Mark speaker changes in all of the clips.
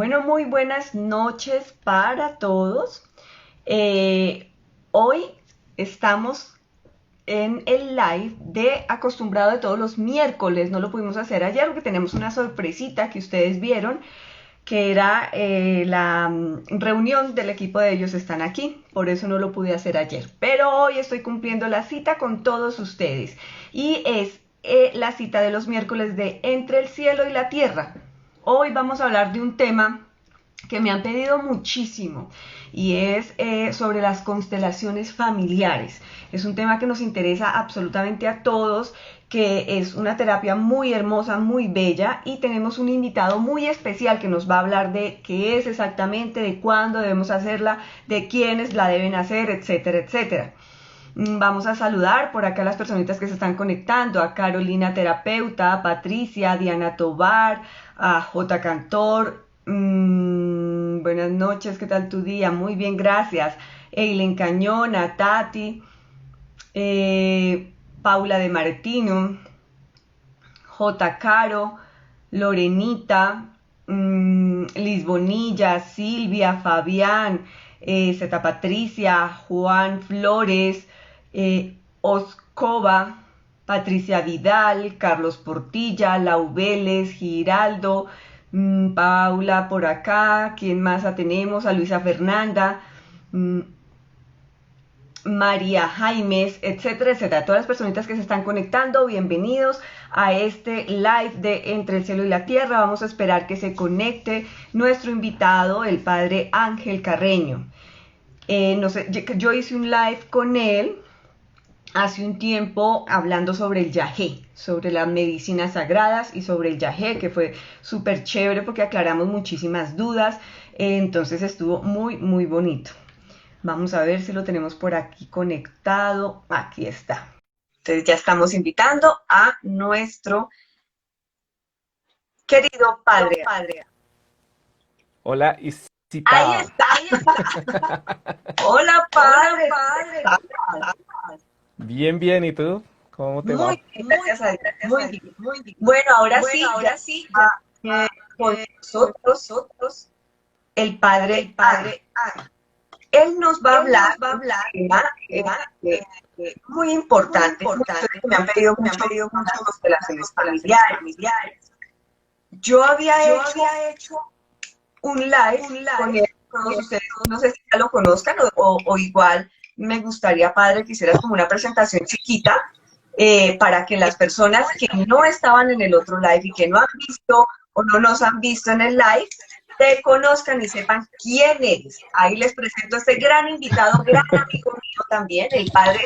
Speaker 1: Bueno, muy buenas noches para todos. Hoy estamos en el live de acostumbrado de todos los miércoles. No lo pudimos hacer ayer porque tenemos una sorpresita que ustedes vieron, que era la reunión del equipo de ellos están aquí. Por eso no lo pude hacer ayer. Pero hoy estoy cumpliendo la cita con todos ustedes. Y es la cita de los miércoles de Entre el cielo y la tierra. Hoy vamos a hablar de un tema que me han pedido muchísimo y es sobre las constelaciones familiares. Es un tema que nos interesa absolutamente a todos, que es una terapia muy hermosa, muy bella, y tenemos un invitado muy especial que nos va a hablar de qué es exactamente, de cuándo debemos hacerla, de quiénes la deben hacer, etcétera, etcétera. Vamos a saludar por acá a las personitas que se están conectando, a Carolina Terapeuta, a Patricia, a Diana Tobar, a J. Cantor. Buenas noches, ¿qué tal tu día? Muy bien, gracias. Eileen Cañón, a Tati, Paula de Martino, J. Caro, Lorenita, Lisbonilla, Silvia, Fabián, Z. Patricia, Juan Flores, Oscova, Patricia Vidal, Carlos Portilla, Lau Vélez, Giraldo, Paula por acá, ¿quién más tenemos? A Luisa Fernanda, María Jaimes, etcétera, etcétera. Todas las personitas que se están conectando, bienvenidos a este live de Entre el cielo y la tierra. Vamos a esperar que se conecte nuestro invitado, el padre Ángel Carreño. No sé, yo hice un live con él hace un tiempo hablando sobre el yagé, sobre las medicinas sagradas y sobre el yagé, que fue súper chévere porque aclaramos muchísimas dudas. Entonces estuvo muy, muy bonito. Vamos a ver si lo tenemos por aquí conectado. Aquí está. Entonces ya estamos invitando a nuestro querido padre.
Speaker 2: Hola,
Speaker 1: Ahí
Speaker 2: Isita.
Speaker 1: está, ahí está. Hola, padre. Hola, padre.
Speaker 2: Bien, bien. ¿Y tú? ¿Cómo te
Speaker 1: Muy
Speaker 2: va?
Speaker 1: bien, gracias a Dios. Muy bien. Muy bien. Bueno, ahora sí, ya está con nosotros el padre A. Él nos va a hablar de un tema muy importante. Ustedes me han pedido mucho las constelaciones familiares. Yo había hecho un live con él, todos ustedes, no sé si ya lo conozcan o igual me gustaría, padre, que hicieras como una presentación chiquita para que las personas que no estaban en el otro live y que no han visto o no nos han visto en el live, te conozcan y sepan quién eres. Ahí les presento a este gran invitado, gran amigo mío también, el padre.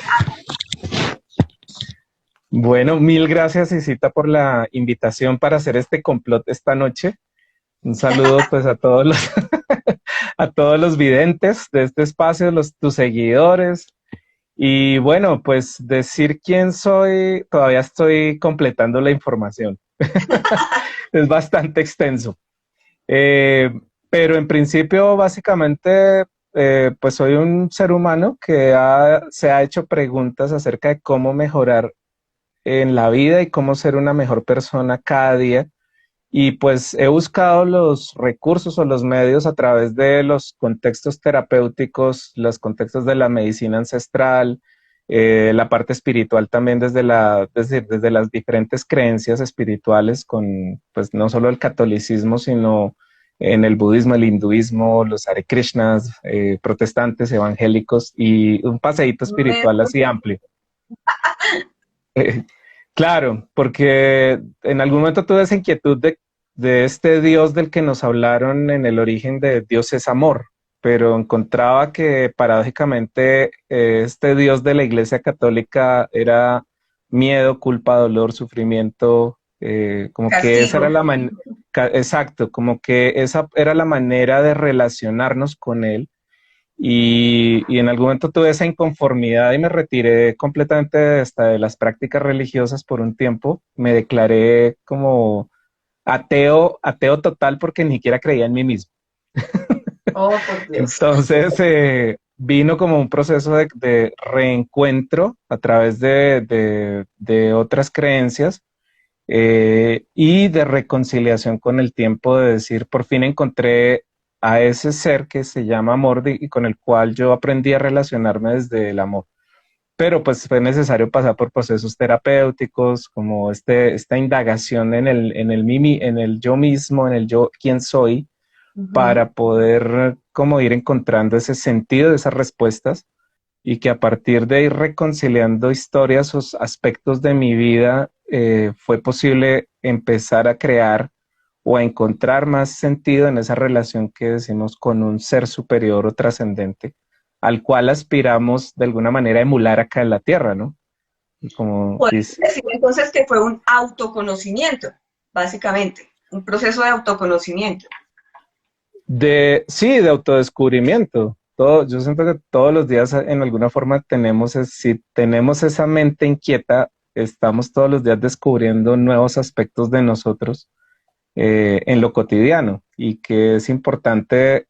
Speaker 2: Bueno, mil gracias, Isita, por la invitación para hacer este complot esta noche. Un saludo pues a todos los a todos los videntes de este espacio, tus seguidores. Y bueno, pues decir quién soy, todavía estoy completando la información. Es bastante extenso. Eh, pero en principio, básicamente, pues soy un ser humano que se ha hecho preguntas acerca de cómo mejorar en la vida y cómo ser una mejor persona cada día. Y pues he buscado los recursos o los medios a través de los contextos terapéuticos, los contextos de la medicina ancestral, la parte espiritual también desde las diferentes creencias espirituales, con pues no solo el catolicismo, sino en el budismo, el hinduismo, los Hare Krishnas, protestantes, evangélicos y un paseíto espiritual así amplio. Claro, porque en algún momento tuve esa inquietud de este Dios del que nos hablaron en el origen de Dios es amor, pero encontraba que paradójicamente este Dios de la Iglesia Católica era miedo, culpa, dolor, sufrimiento, como que esa era
Speaker 1: Castigo.
Speaker 2: la manera, exacto, como que esa era la manera de relacionarnos con él y en algún momento tuve esa inconformidad y me retiré completamente hasta de las prácticas religiosas por un tiempo. Me declaré como ateo, ateo total porque ni siquiera creía en mí mismo.
Speaker 1: Oh, por Dios.
Speaker 2: Entonces vino como un proceso de reencuentro a través de otras creencias y de reconciliación con el tiempo, de decir, por fin encontré a ese ser que se llama amor y con el cual yo aprendí a relacionarme desde el amor. Pero pues fue necesario pasar por procesos terapéuticos, como esta indagación en el yo mismo, en el yo, quién soy,
Speaker 1: Ujú.
Speaker 2: para poder como ir encontrando ese sentido de esas respuestas y que a partir de ir reconciliando historias o aspectos de mi vida, fue posible empezar a crear o a encontrar más sentido en esa relación que decimos con un ser superior o trascendente, al cual aspiramos de alguna manera a emular acá en la Tierra, ¿no? Y como
Speaker 1: Podemos
Speaker 2: dice,
Speaker 1: decir entonces que fue un autoconocimiento, básicamente, un proceso de autoconocimiento.
Speaker 2: sí, de autodescubrimiento. Todo, yo siento que todos los días en alguna forma tenemos, si tenemos esa mente inquieta, estamos todos los días descubriendo nuevos aspectos de nosotros en lo cotidiano y que es importante,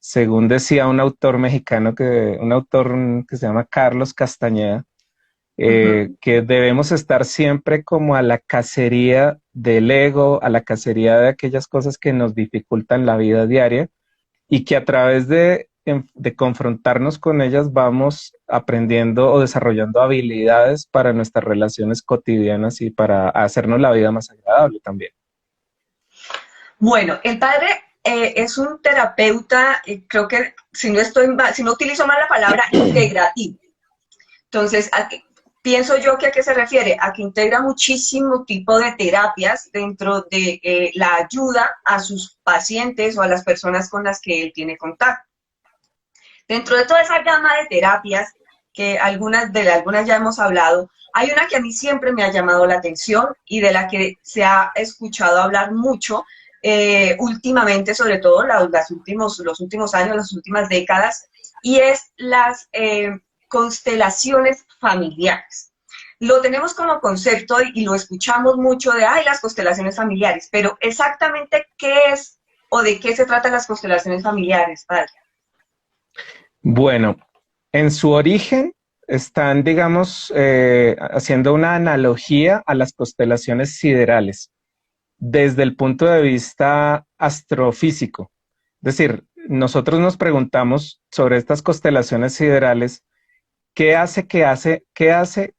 Speaker 2: según decía un autor mexicano, un autor que se llama Carlos Castañeda,
Speaker 1: Ujú.
Speaker 2: que debemos estar siempre como a la cacería del ego, a la cacería de aquellas cosas que nos dificultan la vida diaria y que a través de confrontarnos con ellas vamos aprendiendo o desarrollando habilidades para nuestras relaciones cotidianas y para hacernos la vida más agradable también.
Speaker 1: Bueno, el padre es un terapeuta, creo que si no utilizo mal la palabra, integrativo. Entonces, pienso yo que a qué se refiere, a que integra muchísimo tipo de terapias dentro de la ayuda a sus pacientes o a las personas con las que él tiene contacto. Dentro de toda esa gama de terapias, que algunas ya hemos hablado, hay una que a mí siempre me ha llamado la atención y de la que se ha escuchado hablar mucho últimamente, sobre todo los últimos años, las últimas décadas, y es las constelaciones familiares. Lo tenemos como concepto y lo escuchamos mucho de, ay, las constelaciones familiares, pero exactamente qué es o de qué se tratan las constelaciones familiares, padre.
Speaker 2: Bueno, en su origen están, digamos, haciendo una analogía a las constelaciones siderales desde el punto de vista astrofísico. Es decir, nosotros nos preguntamos sobre estas constelaciones siderales, qué hace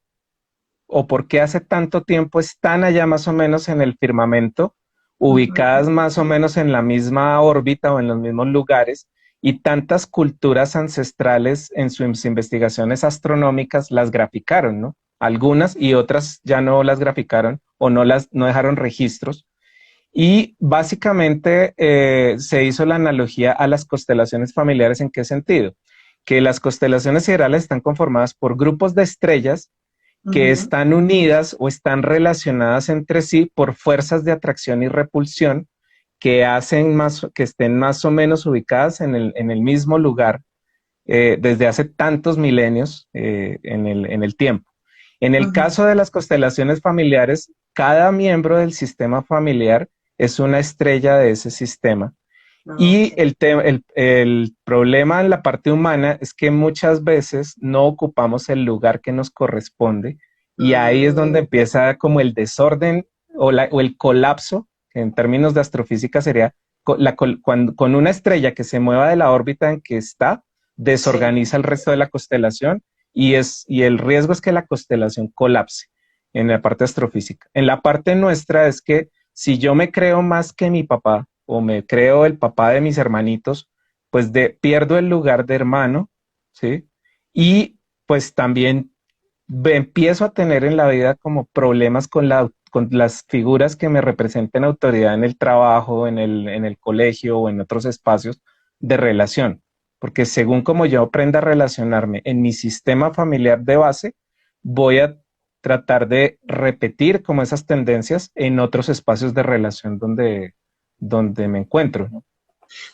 Speaker 2: o por qué hace tanto tiempo están allá más o menos en el firmamento,
Speaker 1: Ujú.
Speaker 2: ubicadas más o menos en la misma órbita o en los mismos lugares, y tantas culturas ancestrales en sus investigaciones astronómicas las graficaron, ¿no? Algunas y otras ya no las graficaron o no dejaron registros. Y básicamente se hizo la analogía a las constelaciones familiares. ¿En qué sentido? Que las constelaciones siderales están conformadas por grupos de estrellas que
Speaker 1: Ujú.
Speaker 2: están unidas o están relacionadas entre sí por fuerzas de atracción y repulsión que hacen que estén más o menos ubicadas en el mismo lugar desde hace tantos milenios en el tiempo. En el
Speaker 1: Ujú.
Speaker 2: caso de las constelaciones familiares, cada miembro del sistema familiar es una estrella de ese sistema.
Speaker 1: Ok.
Speaker 2: Y el problema en la parte humana es que muchas veces no ocupamos el lugar que nos corresponde y ahí es donde
Speaker 1: Mm.
Speaker 2: empieza como el desorden o el colapso, que en términos de astrofísica sería con una estrella que se mueva de la órbita en que está,
Speaker 1: Sí.
Speaker 2: desorganiza el resto de la constelación y el riesgo es que la constelación colapse en la parte astrofísica. En la parte nuestra es que si yo me creo más que mi papá o me creo el papá de mis hermanitos, pues pierdo el lugar de hermano, ¿sí? Y pues también empiezo a tener en la vida como problemas con las figuras que me representen autoridad en el trabajo, en el colegio o en otros espacios de relación. Porque según como yo aprenda a relacionarme en mi sistema familiar de base, voy a tratar de repetir como esas tendencias en otros espacios de relación donde me encuentro, ¿no?
Speaker 1: O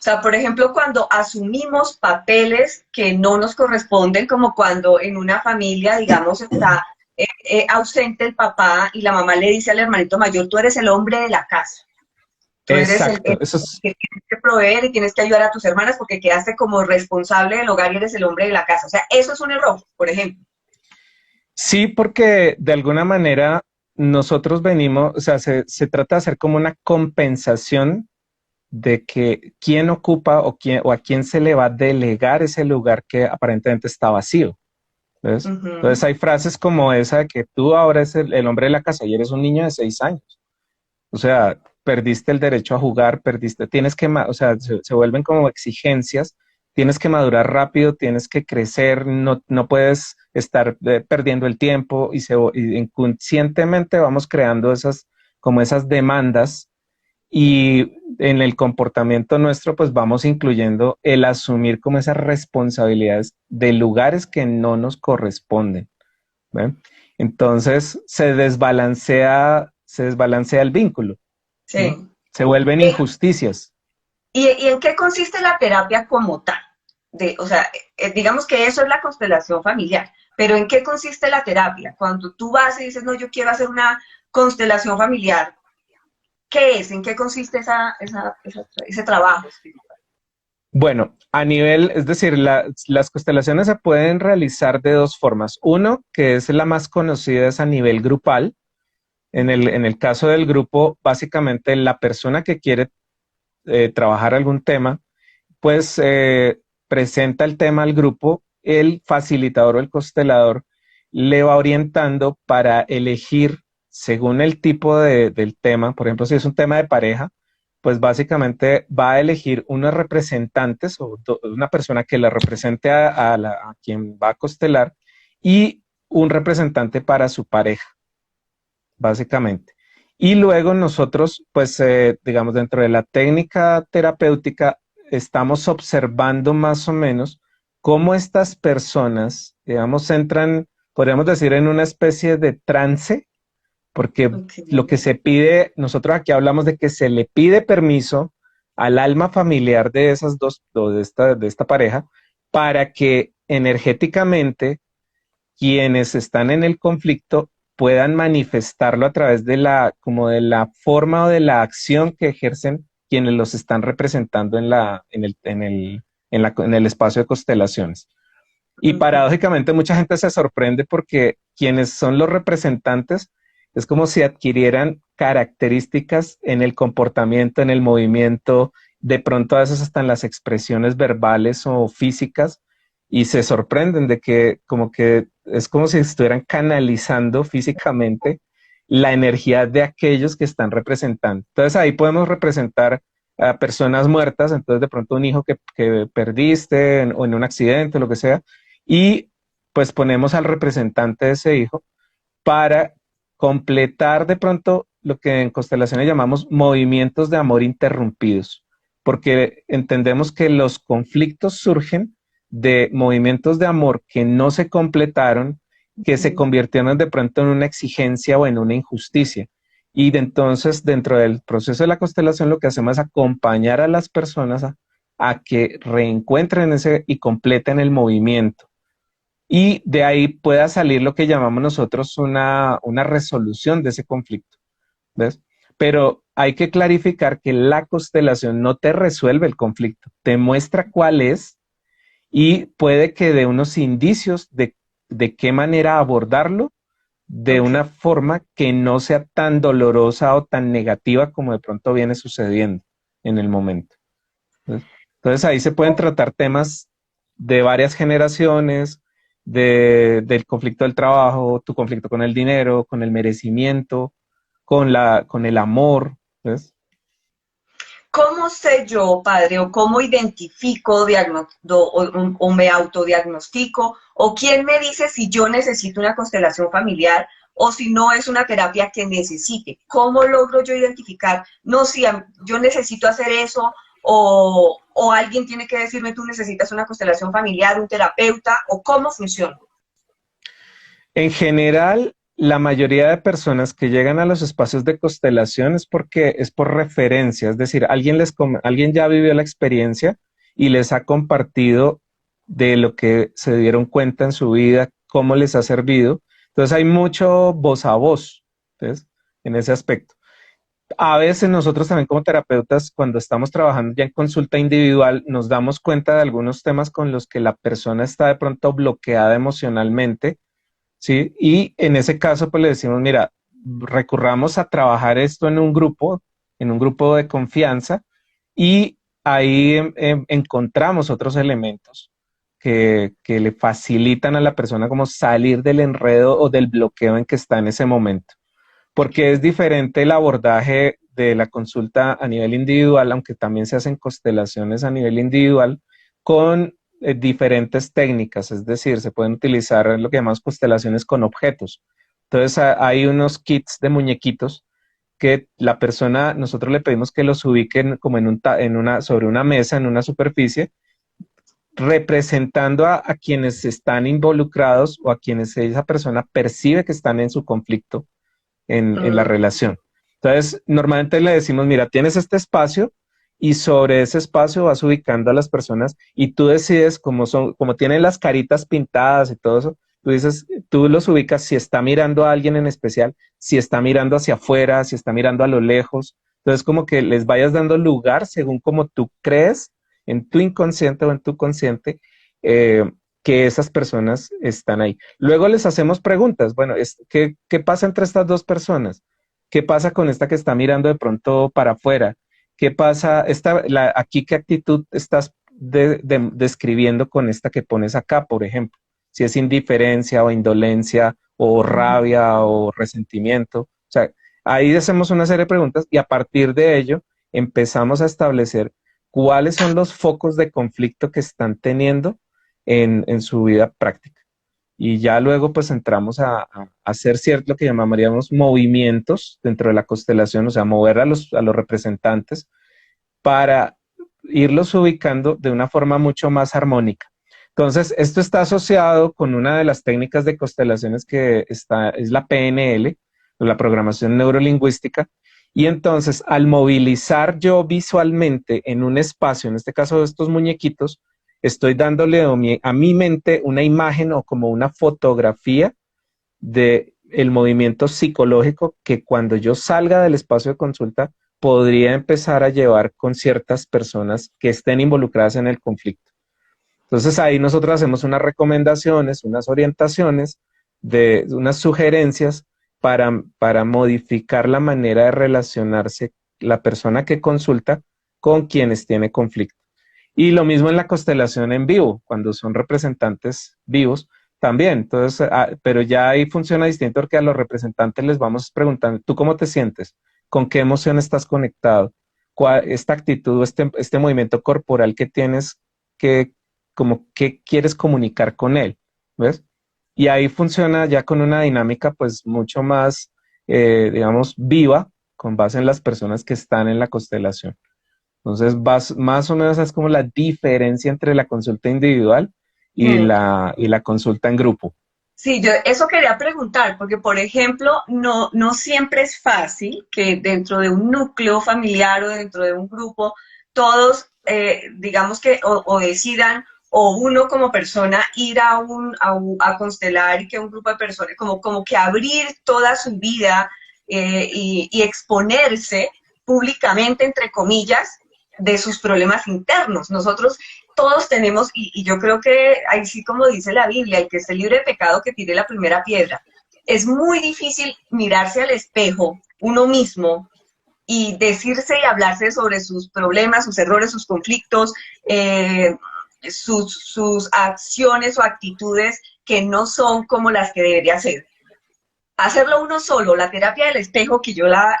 Speaker 1: sea, por ejemplo, cuando asumimos papeles que no nos corresponden, como cuando en una familia, digamos, está ausente el papá y la mamá le dice al hermanito mayor, tú eres el hombre de la casa, tú eres
Speaker 2: Exacto,
Speaker 1: el que tienes que proveer y tienes que ayudar a tus hermanas porque quedaste como responsable del hogar y eres el hombre de la casa. O sea, eso es un error, por ejemplo.
Speaker 2: sí, porque de alguna manera nosotros venimos, o sea, se trata de hacer como una compensación de que quién ocupa o a quién se le va a delegar ese lugar que aparentemente está vacío. ¿Ves?
Speaker 1: Ujú.
Speaker 2: Entonces hay frases como esa de que tú ahora eres el hombre de la casa y eres un niño de 6 años. O sea, perdiste el derecho a jugar, tienes que, o sea, se vuelven como exigencias, tienes que madurar rápido, tienes que crecer, no puedes estar perdiendo el tiempo y inconscientemente vamos creando como esas demandas y en el comportamiento nuestro pues vamos incluyendo el asumir como esas responsabilidades de lugares que no nos corresponden. ¿Ve? Entonces se desbalancea el vínculo. ¿No?
Speaker 1: Sí.
Speaker 2: Se vuelven
Speaker 1: Eh,
Speaker 2: injusticias.
Speaker 1: ¿Y en qué consiste la terapia como tal? O sea, digamos que eso es la constelación familiar, pero ¿en qué consiste la terapia? Cuando tú vas y dices, no, yo quiero hacer una constelación familiar, ¿qué es? ¿En qué consiste ese trabajo espiritual?
Speaker 2: Bueno, es decir, las constelaciones se pueden realizar de dos formas. Uno, que es la más conocida, es a nivel grupal. En el caso del grupo, básicamente la persona que quiere trabajar algún tema, pues presenta el tema al grupo, el facilitador o el constelador le va orientando para elegir según el tipo del tema. Por ejemplo, si es un tema de pareja, pues básicamente va a elegir unos representantes o una persona que la represente a quien va a constelar y un representante para su pareja, básicamente. Y luego nosotros, pues, digamos, dentro de la técnica terapéutica, estamos observando más o menos cómo estas personas, digamos, entran, podríamos decir, en una especie de trance, porque
Speaker 1: Okay.
Speaker 2: lo que se pide, nosotros aquí hablamos de que se le pide permiso al alma familiar de esas dos, o de esta pareja, para que energéticamente quienes están en el conflicto puedan manifestarlo a través como de la forma o de la acción que ejercen quienes los están representando en el espacio de constelaciones. Y
Speaker 1: Ujú.
Speaker 2: paradójicamente mucha gente se sorprende porque quienes son los representantes es como si adquirieran características en el comportamiento, en el movimiento, de pronto a veces hasta en las expresiones verbales o físicas, y se sorprenden de que como que es como si estuvieran canalizando físicamente la energía de aquellos que están representando. Entonces ahí podemos representar a personas muertas, entonces de pronto un hijo que perdiste o en un accidente, lo que sea, y pues ponemos al representante de ese hijo para completar de pronto lo que en constelaciones llamamos movimientos de amor interrumpidos, porque entendemos que los conflictos surgen de movimientos de amor que no se completaron, que se
Speaker 1: Ujú.
Speaker 2: convirtieron de pronto en una exigencia o en una injusticia. Y entonces, dentro del proceso de la constelación, lo que hacemos es acompañar a las personas a que reencuentren ese y completen el movimiento y de ahí pueda salir lo que llamamos nosotros una resolución de ese conflicto, ¿ves? Pero hay que clarificar que la constelación no te resuelve el conflicto, te muestra cuál es y puede que dé unos indicios de qué manera abordarlo de
Speaker 1: Ok.
Speaker 2: una forma que no sea tan dolorosa o tan negativa como de pronto viene sucediendo en el momento. ¿Ves? Entonces ahí se pueden tratar temas de varias generaciones, del conflicto del trabajo, tu conflicto con el dinero, con el merecimiento, con el amor. ¿Ves?
Speaker 1: ¿Cómo sé yo, padre, o cómo identifico o me autodiagnostico, o quién me dice si yo necesito una constelación familiar o si no es una terapia que necesite? ¿Cómo logro yo identificar, no, si yo necesito hacer eso o alguien tiene que decirme tú necesitas una constelación familiar, un terapeuta, o cómo funciona?
Speaker 2: En general, la mayoría de personas que llegan a los espacios de constelación es porque es por referencia, es decir, alguien ya vivió la experiencia y les ha compartido de lo que se dieron cuenta en su vida, cómo les ha servido. Entonces hay mucho voz a voz, ¿ves? En ese aspecto. A veces nosotros también como terapeutas, cuando estamos trabajando ya en consulta individual, nos damos cuenta de algunos temas con los que la persona está de pronto bloqueada emocionalmente. ¿Sí? Y en ese caso, pues le decimos, mira, recurramos a trabajar esto en un grupo de confianza, y ahí encontramos otros elementos que le facilitan a la persona como salir del enredo o del bloqueo en que está en ese momento. Porque es diferente el abordaje de la consulta a nivel individual, aunque también se hacen constelaciones a nivel individual, con diferentes técnicas, es decir, se pueden utilizar lo que llamamos constelaciones con objetos. Entonces hay unos kits de muñequitos que la persona, nosotros le pedimos que los ubiquen como sobre una mesa, en una superficie, representando a quienes están involucrados o a quienes esa persona percibe que están en su conflicto en la relación. Entonces, normalmente le decimos, mira, tienes este espacio y sobre ese espacio vas ubicando a las personas y tú decides como tienen las caritas pintadas y todo eso, tú los ubicas si está mirando a alguien en especial, si está mirando hacia afuera, si está mirando a lo lejos. Entonces, como que les vayas dando lugar según como tú crees en tu inconsciente o en tu consciente, que esas personas están ahí. Luego les hacemos preguntas. Bueno, ¿qué pasa entre estas dos personas? ¿Qué pasa con esta que está mirando de pronto para afuera? ¿Qué pasa? Aquí, ¿qué actitud estás describiendo con esta que pones acá, por ejemplo? Si es indiferencia o indolencia o rabia o resentimiento. O sea, ahí hacemos una serie de preguntas y a partir de ello empezamos a establecer cuáles son los focos de conflicto que están teniendo en su vida práctica. Y ya luego pues entramos a hacer cierto lo que llamaríamos movimientos dentro de la constelación, o sea, mover a los representantes para irlos ubicando de una forma mucho más armónica. Entonces, esto está asociado con una de las técnicas de constelaciones es la PNL, la programación neurolingüística, y entonces al movilizar yo visualmente en un espacio, en este caso de estos muñequitos, estoy dándole a mi mente una imagen o como una fotografía de el movimiento psicológico que cuando yo salga del espacio de consulta podría empezar a llevar con ciertas personas que estén involucradas en el conflicto. Entonces ahí nosotros hacemos unas recomendaciones, unas orientaciones, unas sugerencias para modificar la manera de relacionarse la persona que consulta con quienes tiene conflicto. Y lo mismo en la constelación en vivo, cuando son representantes vivos también. Entonces, pero ya ahí funciona distinto porque a los representantes les vamos preguntando, ¿tú cómo te sientes? ¿Con qué emoción estás conectado? Esta actitud, este movimiento corporal que tienes, como qué quieres comunicar con él, ¿ves? Y ahí funciona ya con una dinámica pues mucho más, digamos, viva, con base en las personas que están en la constelación. Entonces, más o menos es como la diferencia entre la consulta individual y la consulta en grupo.
Speaker 1: Sí, yo eso quería preguntar, porque por ejemplo, no siempre es fácil que dentro de un núcleo familiar o dentro de un grupo, todos, digamos que, o decidan, o uno como persona ir a constelar y que un grupo de personas, como que abrir toda su vida y exponerse públicamente, entre comillas, de sus problemas internos. Nosotros todos tenemos, y yo creo que ahí sí como dice la Biblia, el que esté libre de pecado que tire la primera piedra. Es muy difícil mirarse al espejo uno mismo y decirse y hablarse sobre sus problemas, sus errores, sus conflictos, sus acciones o actitudes que no son como las que debería ser. Hacerlo uno solo, la terapia del espejo, que yo la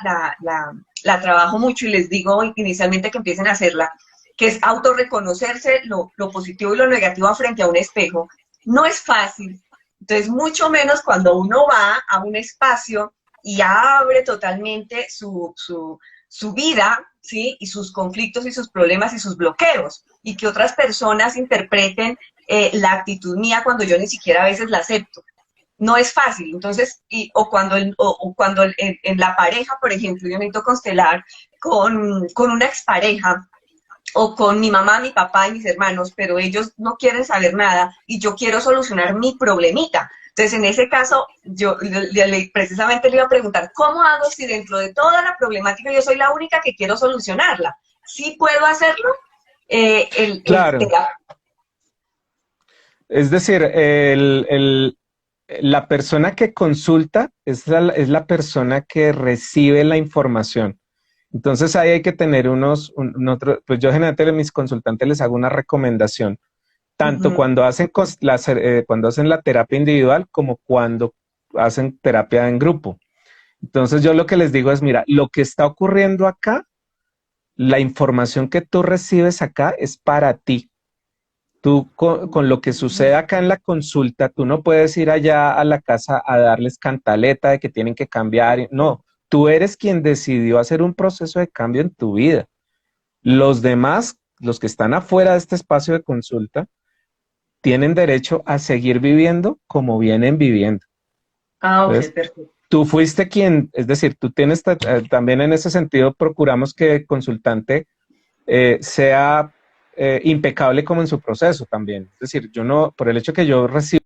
Speaker 1: trabajo mucho y les digo inicialmente que empiecen a hacerla, que es autorreconocerse lo positivo y lo negativo frente a un espejo, no es fácil. Entonces, mucho menos cuando uno va a un espacio y abre totalmente su vida, ¿sí? Y sus conflictos y sus problemas y sus bloqueos, y que otras personas interpreten la actitud mía cuando yo ni siquiera a veces la acepto. No es fácil. Entonces, o cuando en la pareja, por ejemplo, yo necesito constelar con una expareja, o con mi mamá, mi papá y mis hermanos, pero ellos no quieren saber nada y yo quiero solucionar mi problemita. Entonces, en ese caso, yo precisamente le iba a preguntar, ¿cómo hago si dentro de toda la problemática yo soy la única que quiero solucionarla? ¿Sí puedo hacerlo?
Speaker 2: Claro. Es decir, la persona que consulta es la persona que recibe la información. Entonces ahí hay que tener pues yo generalmente a mis consultantes les hago una recomendación, tanto
Speaker 1: Ujú.
Speaker 2: cuando hacen, cuando hacen la terapia individual como cuando hacen terapia en grupo. Entonces yo lo que les digo es, mira, lo que está ocurriendo acá, la información que tú recibes acá es para ti. Tú con lo que sucede acá en la consulta, tú no puedes ir allá a la casa a darles cantaleta de que tienen que cambiar. No, tú eres quien decidió hacer un proceso de cambio en tu vida. Los demás, los que están afuera de este espacio de consulta, tienen derecho a seguir viviendo como vienen viviendo.
Speaker 1: Ah, ok,
Speaker 2: Entonces,
Speaker 1: perfecto.
Speaker 2: tú fuiste quien, es decir, tú tienes también en ese sentido, procuramos que el consultante sea impecable como en su proceso también. Es decir, yo no, por el hecho que yo recibo.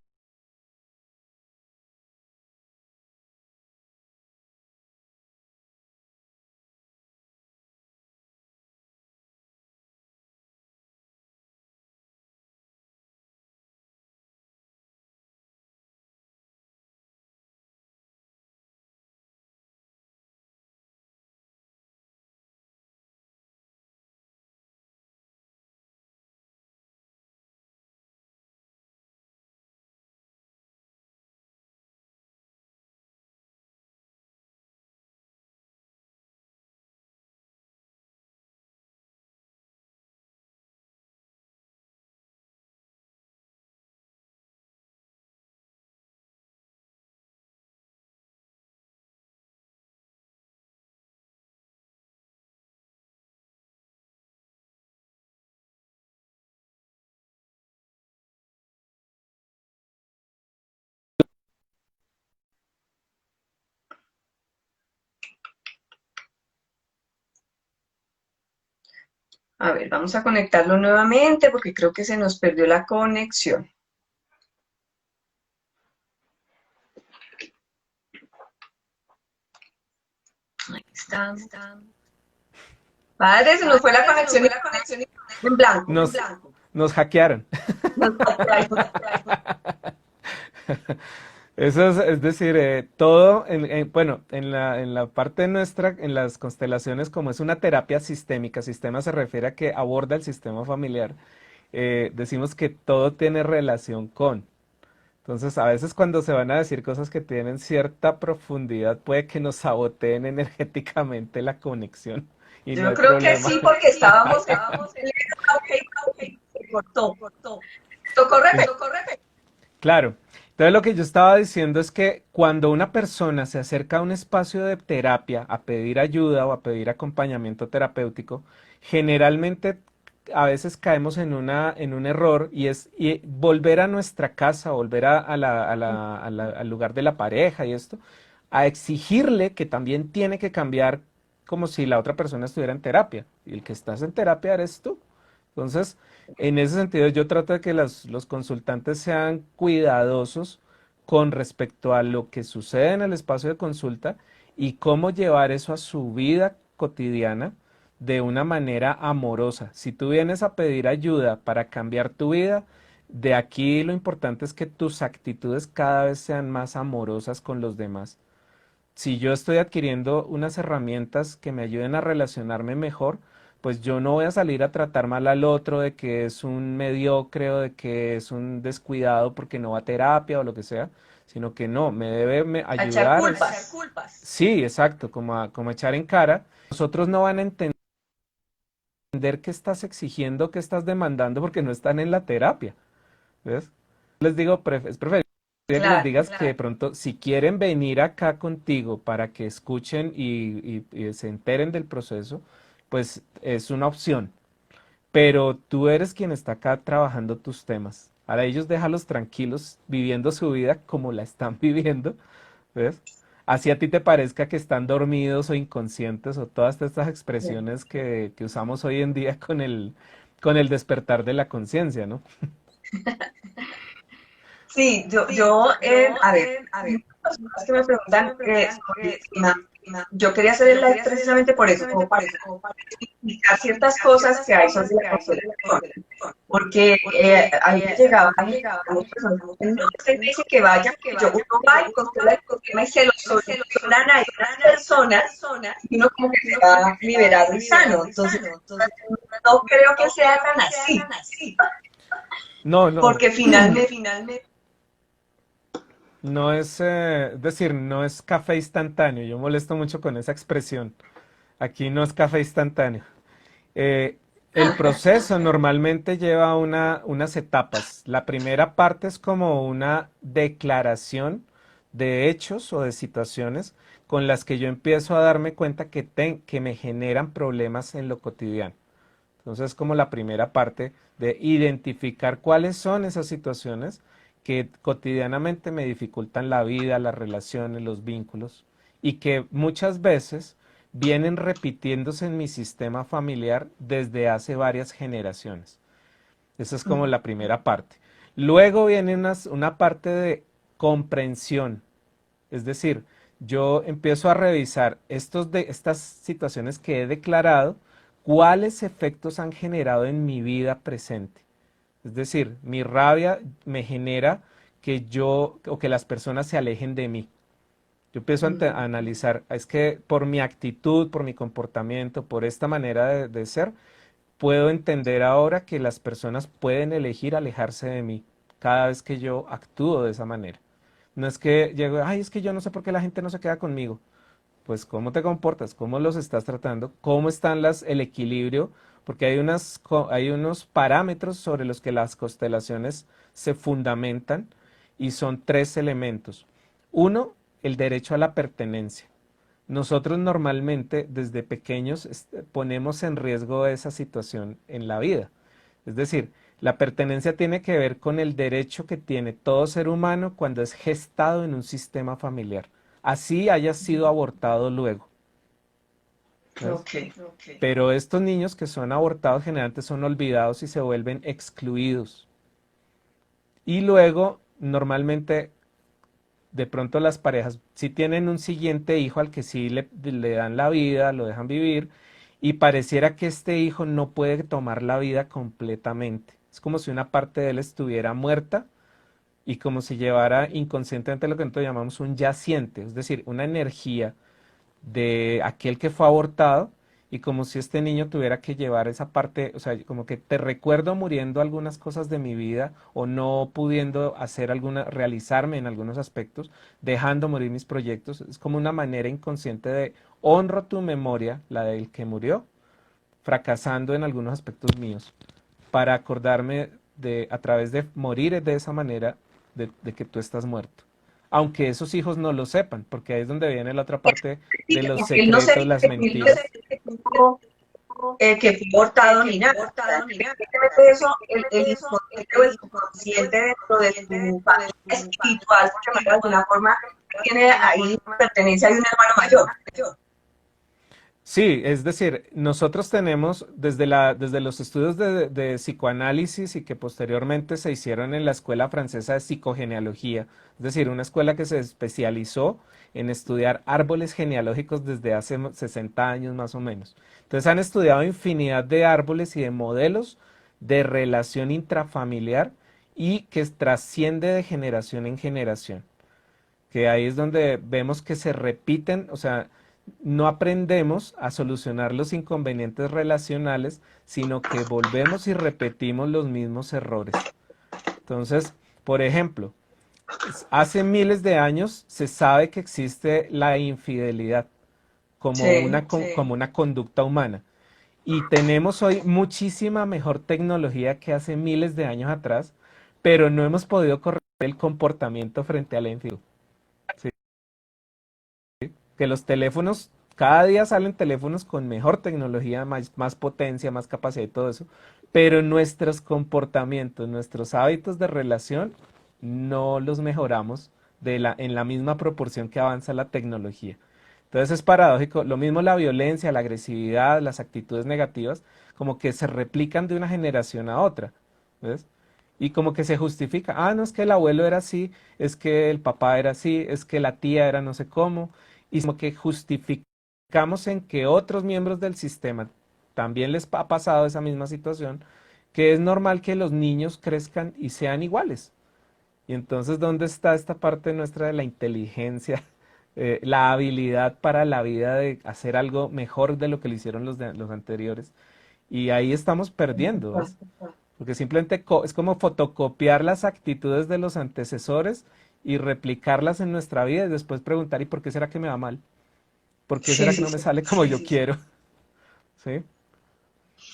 Speaker 1: A ver, vamos a conectarlo nuevamente porque creo que se nos perdió la conexión. Ahí está. Padre, se nos fue la conexión en blanco.
Speaker 2: Nos hackearon.
Speaker 1: Nos hackearon.
Speaker 2: Eso es decir, todo, bueno, en la parte nuestra, en las constelaciones, como es una terapia sistémica, sistema se refiere a que aborda el sistema familiar, decimos que todo tiene relación con. Entonces, a veces cuando se van a decir cosas que tienen cierta profundidad, puede que nos saboteen energéticamente la conexión y no
Speaker 1: Yo
Speaker 2: hay
Speaker 1: creo que
Speaker 2: problema.
Speaker 1: sí, porque estábamos en se cortó. Tocó repetir.
Speaker 2: Claro. Entonces lo que yo estaba diciendo es que cuando una persona se acerca a un espacio de terapia a pedir ayuda o a pedir acompañamiento terapéutico, generalmente a veces caemos en en un error y es volver a nuestra casa, volver al lugar de la pareja y esto, a exigirle que también tiene que cambiar como si la otra persona estuviera en terapia. Y el que estás en terapia eres tú. Entonces, en ese sentido, yo trato de que los consultantes sean cuidadosos con respecto a lo que sucede en el espacio de consulta y cómo llevar eso a su vida cotidiana de una manera amorosa. Si tú vienes a pedir ayuda para cambiar tu vida, de aquí lo importante es que tus actitudes cada vez sean más amorosas con los demás. Si yo estoy adquiriendo unas herramientas que me ayuden a relacionarme mejor, pues yo no voy a salir a tratar mal al otro de que es un mediocre o de que es un descuidado porque no va a terapia o lo que sea, sino que no, me debe
Speaker 1: A echar
Speaker 2: ayudar.
Speaker 1: culpas.
Speaker 2: Sí, exacto, como echar en cara. Nosotros no van a entender qué estás exigiendo, qué estás demandando porque no están en la terapia. ¿Ves? Les digo, es preferible que les
Speaker 1: Claro.
Speaker 2: digas que de pronto, si quieren venir acá contigo para que escuchen y se enteren del proceso, pues es una opción. Pero tú eres quien está acá trabajando tus temas. Ahora ellos déjalos tranquilos, viviendo su vida como la están viviendo, ¿ves? Así a ti te parezca que están dormidos o inconscientes o todas estas expresiones que usamos hoy en día con el despertar de la conciencia, ¿no?
Speaker 1: Sí, a ver, hay muchas personas que me preguntan sobre el tema. yo quería hacer el live precisamente por eso, como para explicar ciertas cosas que hay sobre la constelación. Porque a mí me llegaban algunas personas que dicen, no, usted me dice que vaya, porque yo uno va y constela el problema y se lo solucionan a esas personas y uno como que se va liberado y sano. Entonces, no creo que sea tan así,
Speaker 2: No, no,
Speaker 1: porque finalmente
Speaker 2: no es decir, no es café instantáneo. Yo molesto mucho con esa expresión. Aquí no es café instantáneo. Eh, el proceso normalmente lleva unas etapas. La primera parte es como una declaración de hechos o de situaciones con las que yo empiezo a darme cuenta que me generan problemas en lo cotidiano. Entonces, como la primera parte de identificar cuáles son esas situaciones que cotidianamente me dificultan la vida, las relaciones, los vínculos, y que muchas veces vienen repitiéndose en mi sistema familiar desde hace varias generaciones. Esa es como la primera parte. Luego viene una parte de comprensión, es decir, yo empiezo a revisar estas situaciones que he declarado, cuáles efectos han generado en mi vida presente. Es decir, mi rabia me genera que yo o que las personas se alejen de mí. Yo empiezo a analizar, es que por mi actitud, por mi comportamiento, por esta manera de ser, puedo entender ahora que las personas pueden elegir alejarse de mí cada vez que yo actúo de esa manera. No es que llego, ay, es que yo no sé por qué la gente no se queda conmigo. Pues cómo te comportas, cómo los estás tratando, cómo están el equilibrio, porque hay unos parámetros sobre los que las constelaciones se fundamentan y son tres elementos. Uno, el derecho a la pertenencia. Nosotros normalmente desde pequeños ponemos en riesgo esa situación en la vida. Es decir, la pertenencia tiene que ver con el derecho que tiene todo ser humano cuando es gestado en un sistema familiar. Así haya sido abortado luego. ¿Ves?
Speaker 1: Ok.
Speaker 2: Pero estos niños que son abortados generalmente son olvidados y se vuelven excluidos. Y luego, normalmente, de pronto las parejas sí tienen un siguiente hijo al que sí le dan la vida, lo dejan vivir, y pareciera que este hijo no puede tomar la vida completamente. Es como si una parte de él estuviera muerta y como si llevara inconscientemente lo que nosotros llamamos un yaciente, es decir, una energía de aquel que fue abortado y como si este niño tuviera que llevar esa parte, o sea, como que te recuerdo muriendo algunas cosas de mi vida o no pudiendo hacer realizarme en algunos aspectos, dejando morir mis proyectos, es como una manera inconsciente de honro tu memoria, la del que murió, fracasando en algunos aspectos míos, para acordarme de, a través de morir de esa manera, de que tú estás muerto. Aunque esos hijos no lo sepan, porque ahí es donde viene la otra parte
Speaker 1: Sí,
Speaker 2: de los
Speaker 1: porque él no se
Speaker 2: secretos, las
Speaker 1: dice
Speaker 2: mentiras.
Speaker 1: que fue abortado ni nada. O sea, evidentemente eso, el inconsciente o el subconsciente dentro de su familia espiritual, por llamarlo de alguna forma, tiene ahí pertenencia de un hermano mayor.
Speaker 2: Sí, es decir, nosotros tenemos desde los estudios de psicoanálisis y que posteriormente se hicieron en la Escuela Francesa de Psicogenealogía, es decir, una escuela que se especializó en estudiar árboles genealógicos desde hace 60 años más o menos. Entonces han estudiado infinidad de árboles y de modelos de relación intrafamiliar y que trasciende de generación en generación, que ahí es donde vemos que se repiten, o sea, no aprendemos a solucionar los inconvenientes relacionales, sino que volvemos y repetimos los mismos errores. Entonces, por ejemplo, hace miles de años se sabe que existe la infidelidad
Speaker 1: Sí.
Speaker 2: como una conducta humana. Y tenemos hoy muchísima mejor tecnología que hace miles de años atrás, pero no hemos podido corregir el comportamiento frente a la infidelidad. ¿Sí? Que los teléfonos, cada día salen teléfonos con mejor tecnología, más potencia, más capacidad y todo eso, pero nuestros comportamientos, nuestros hábitos de relación, no los mejoramos en la misma proporción que avanza la tecnología. Entonces es paradójico, lo mismo la violencia, la agresividad, las actitudes negativas, como que se replican de una generación a otra, ¿ves? Y como que se justifica, no es que el abuelo era así, es que el papá era así, es que la tía era no sé cómo, y como que justificamos en que otros miembros del sistema también les ha pasado esa misma situación, que es normal que los niños crezcan y sean iguales. Y entonces, ¿dónde está esta parte nuestra de la inteligencia, la habilidad para la vida de hacer algo mejor de lo que lo hicieron los anteriores? Y ahí estamos perdiendo, ¿ves? Porque simplemente es como fotocopiar las actitudes de los antecesores y replicarlas en nuestra vida y después preguntar, ¿y por qué será que me va mal? ¿Por qué
Speaker 1: Sí,
Speaker 2: será que
Speaker 1: sí,
Speaker 2: no me
Speaker 1: sí.
Speaker 2: sale como yo quiero? ¿Sí?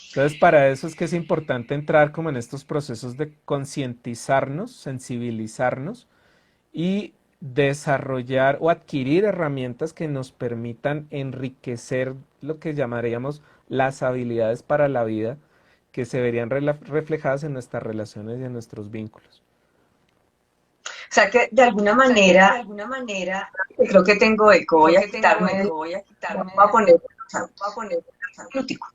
Speaker 2: Entonces, para eso es que es importante entrar como en estos procesos de concientizarnos, sensibilizarnos y desarrollar o adquirir herramientas que nos permitan enriquecer lo que llamaríamos las habilidades para la vida que se verían reflejadas en nuestras relaciones y en nuestros vínculos.
Speaker 1: O sea que de alguna manera, creo que tengo eco, voy a quitarme, voy a poner, minutico.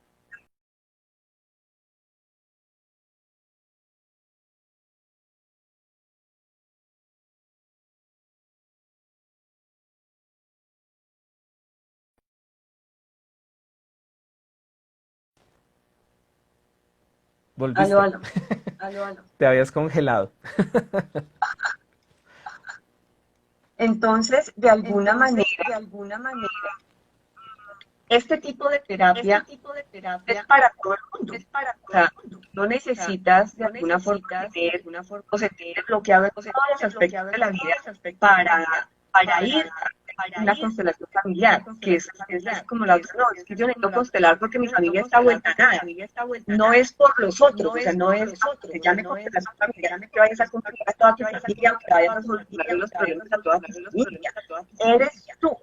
Speaker 1: Aló,
Speaker 2: Volviste,
Speaker 1: aló.
Speaker 2: te habías congelado.
Speaker 1: Entonces, de alguna manera, este tipo de terapia es para todo el mundo. O sea, no necesitas de alguna forma tener o sentirte bloqueado en todos los aspectos de la vida para ir a una constelación familiar, que esa es como la otra, no, es que yo necesito constelar porque mi familia está vuelta a nada. No es por los otros, o sea, no es que te llame constelación familiar, que vayas a constelar a toda tu familia o que vayas a solucionar los problemas a toda tu familia. Eres tú.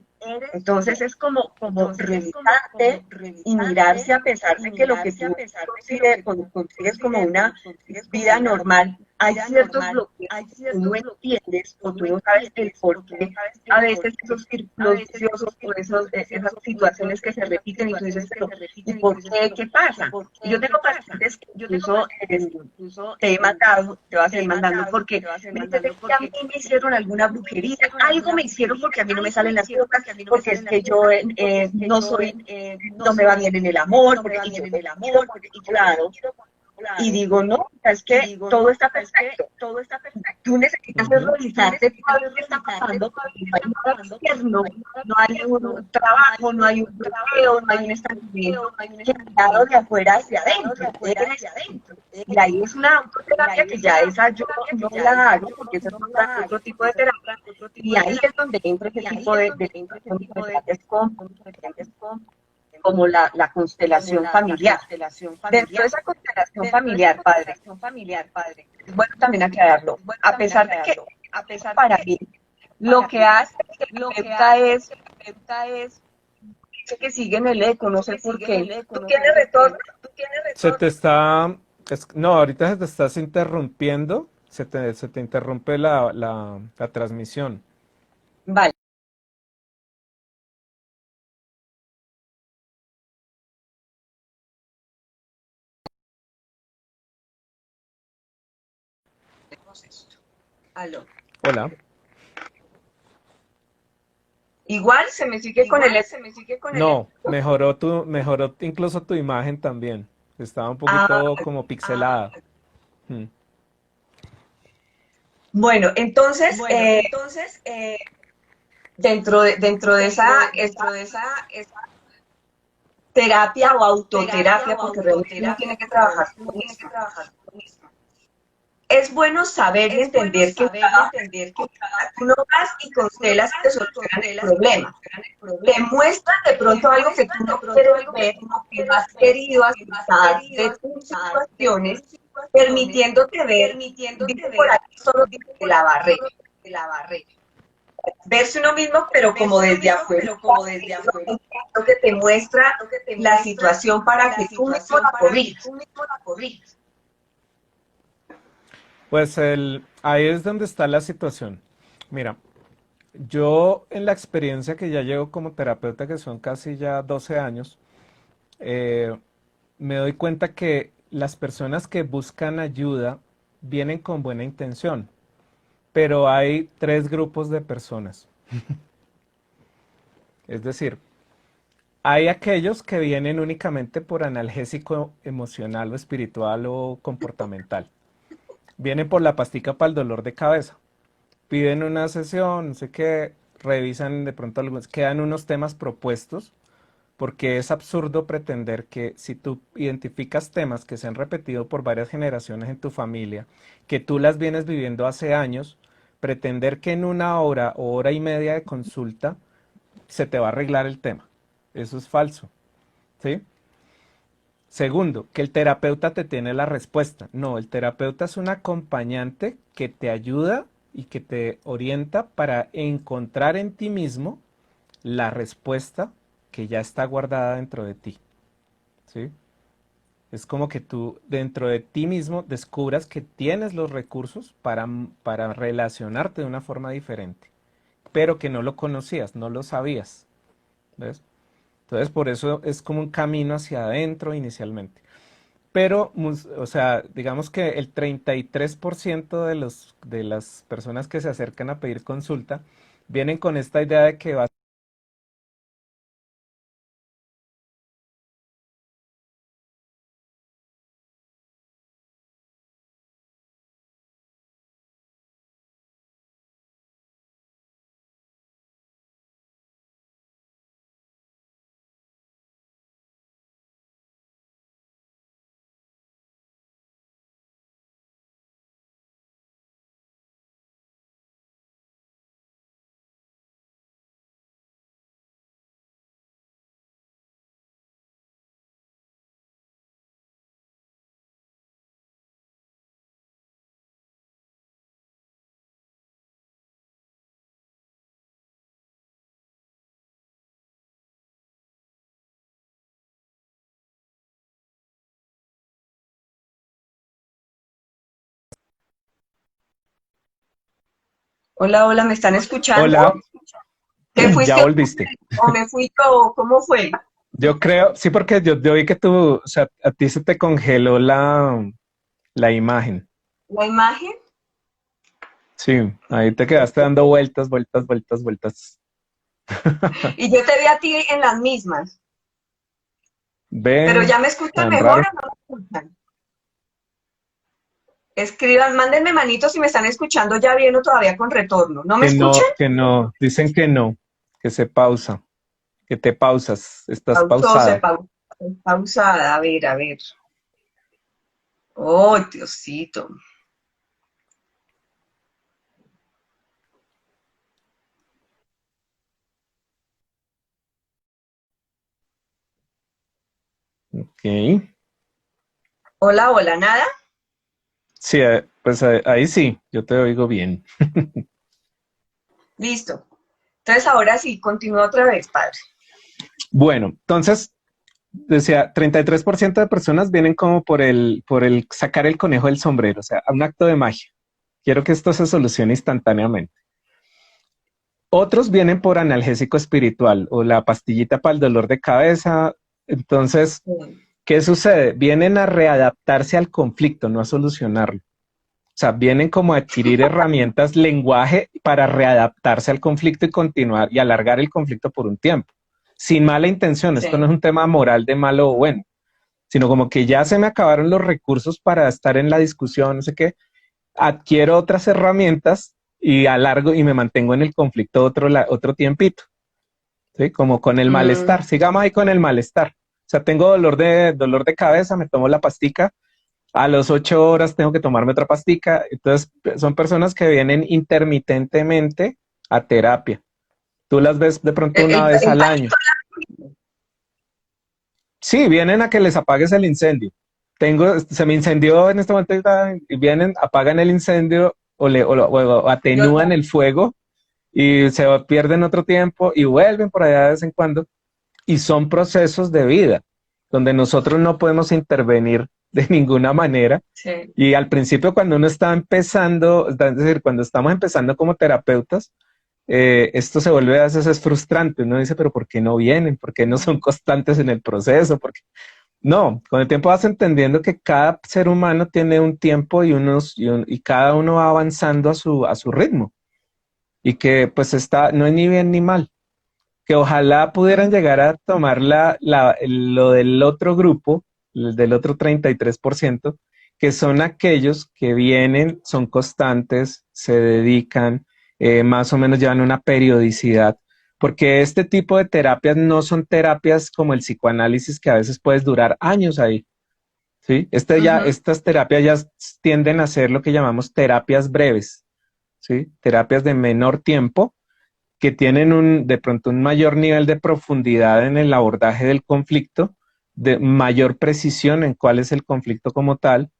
Speaker 1: Entonces es como revisarte y mirarse a pesar de que lo que tú consigues como una vida normal, hay ciertos bloqueos que tú no entiendes o tú no sabes el por qué a veces esos círculos viciosos o esas situaciones que se repiten y tú dices, pero ¿y por qué? ¿Qué pasa? Y yo tengo pacientes que incluso te he mandado, te vas a ir mandando porque me dicen, es que a mí me hicieron alguna brujería, algo me hicieron porque a mí no me salen las cosas, porque es que yo no soy, no me va bien en el amor, porque y yo me miro por otro lado y digo, no, es que todo está perfecto. Tú necesitas
Speaker 2: Ujú.
Speaker 1: revisarte para ver qué está pasando, porque no hay nada externo, no hay un trabajo, no hay un bloqueo, no hay un estancamiento que ha dado de afuera hacia adentro. Y ahí es una autoterapia que ya esa yo no la hago, porque esa es otro tipo de terapia. Y ahí es donde entra ese tipo de terapias como la constelación familiar. Dentro de esa constelación familiar, padre, es bueno también aclararlo, a pesar de que para mí lo que hace el terapeuta es que sigue en el eco, no sé por qué. ¿Tú tienes retorno?
Speaker 2: Se te está, no, ahorita se te estás interrumpiendo, se te interrumpe la transmisión.
Speaker 1: Vale. Aló.
Speaker 2: Hola.
Speaker 1: Igual se me sigue con el eco.
Speaker 2: No, mejoró incluso tu imagen también. Estaba un
Speaker 1: Ah,
Speaker 2: poquito como pixelada. Mm.
Speaker 1: bueno, entonces, dentro de esa terapia o autoterapia, porque realmente uno tiene que trabajar con uno mismo. Es bueno saber y entender que tú no vas y constelas y te solucionan el problema. Te muestran de pronto algo que tú no quieres ver, que no has querido aceptar de tus situaciones, permitiéndote ver, dice por aquí, solo de la barrera. Verse uno mismo, pero como desde afuera, lo que te muestra la situación para que tú mismo la corrijas.
Speaker 2: Pues ahí es donde está la situación. Mira, yo en la experiencia que ya llevo como terapeuta, que son casi ya 12 años, eh, me doy cuenta que las personas que buscan ayuda vienen con buena intención, pero hay tres grupos de personas. Es decir, hay aquellos que vienen únicamente por analgésico emocional o espiritual o comportamental. Vienen por la pastica para el dolor de cabeza. Piden una sesión, no sé qué, revisan de pronto algunos, quedan unos temas propuestos, porque es absurdo pretender que si tú identificas temas que se han repetido por varias generaciones en tu familia, que tú las vienes viviendo hace años, pretender que en una hora o hora y media de consulta se te va a arreglar el tema. Eso es falso, ¿sí? Segundo, que el terapeuta te tiene la respuesta. No, el terapeuta es un acompañante que te ayuda y que te orienta para encontrar en ti mismo la respuesta que ya está guardada dentro de ti, ¿sí? Es como que tú dentro de ti mismo descubras que tienes los recursos para relacionarte de una forma diferente, pero que no lo conocías, no lo sabías, ¿ves? Entonces por eso es como un camino hacia adentro inicialmente. Pero, o sea, digamos que el 33% de las personas que se acercan a pedir consulta vienen con esta idea de que va.
Speaker 1: Hola, hola, ¿me están escuchando?
Speaker 2: Hola,
Speaker 1: ¿Te
Speaker 2: ya
Speaker 1: fuiste
Speaker 2: volviste.
Speaker 1: o me fui yo? ¿Cómo fue?
Speaker 2: Yo creo, sí, porque yo vi que tú, o sea, a ti se te congeló la imagen.
Speaker 1: La imagen.
Speaker 2: Sí, ahí te quedaste dando vueltas, vueltas, vueltas, vueltas.
Speaker 1: Y yo te vi a ti en las mismas. Pero
Speaker 2: Ve,
Speaker 1: ya me escuchan
Speaker 2: tan
Speaker 1: mejor
Speaker 2: raro.
Speaker 1: o no me escuchan. Escriban, mándenme manitos si me están escuchando ya bien o todavía con retorno. ¿No me escuchan?
Speaker 2: Que no, dicen que no, que se pausa, que te pausas, estás
Speaker 1: Pausó,
Speaker 2: pausada.
Speaker 1: pausada. A ver, a ver. Oh, Diosito.
Speaker 2: Ok.
Speaker 1: Hola, hola, nada.
Speaker 2: Sí, pues ahí sí, yo te oigo bien.
Speaker 1: Listo. Entonces ahora sí, continúa otra vez, padre.
Speaker 2: Bueno, entonces, decía, 33% de personas vienen como por el sacar el conejo del sombrero, o sea, un acto de magia. Quiero que esto se solucione instantáneamente. Otros vienen por analgésico espiritual o la pastillita para el dolor de cabeza. Entonces, ¿qué sucede? Vienen a readaptarse al conflicto, no a solucionarlo. O sea, vienen como a adquirir herramientas, lenguaje para readaptarse al conflicto y continuar y alargar el conflicto por un tiempo. Sin mala intención, esto no es
Speaker 1: Sí.
Speaker 2: un tema moral de malo o bueno, sino como que ya se me acabaron los recursos para estar en la discusión, no sé qué, adquiero otras herramientas y alargo y me mantengo en el conflicto otro tiempito, ¿sí? Como con el
Speaker 1: Mm,
Speaker 2: malestar, sigamos ahí con el malestar. O sea, tengo dolor de cabeza, me tomo la pastica, a las 8 horas tengo que tomarme otra pastica. Entonces, son personas que vienen intermitentemente a terapia. Tú las ves de pronto una vez
Speaker 1: el
Speaker 2: al año.
Speaker 1: pánico.
Speaker 2: Sí, vienen a que les apagues el incendio. Se me incendió en este momento y vienen, apagan el incendio o atenúan el fuego y pierden otro tiempo y vuelven por allá de vez en cuando. Y son procesos de vida donde nosotros no podemos intervenir de ninguna manera.
Speaker 1: Sí.
Speaker 2: Y al principio, cuando uno está empezando, es decir, cuando estamos empezando como terapeutas, esto se vuelve a veces es frustrante. Uno dice, pero ¿por qué no vienen? ¿Por qué no son constantes en el proceso? ¿Por qué? No, con el tiempo vas entendiendo que cada ser humano tiene un tiempo y cada uno va avanzando a su ritmo y que pues no es ni bien ni mal. que ojalá pudieran llegar a tomar lo del otro grupo, del otro 33%, que son aquellos que vienen, son constantes, se dedican, más o menos llevan una periodicidad, porque este tipo de terapias no son terapias como el psicoanálisis que a veces puedes durar años ahí, ¿sí?
Speaker 1: Ujú.
Speaker 2: Estas terapias ya tienden a ser lo que llamamos terapias breves, ¿sí? Terapias de menor tiempo que tienen de pronto un mayor nivel de profundidad en el abordaje del conflicto, de mayor precisión en cuál es el conflicto como tal,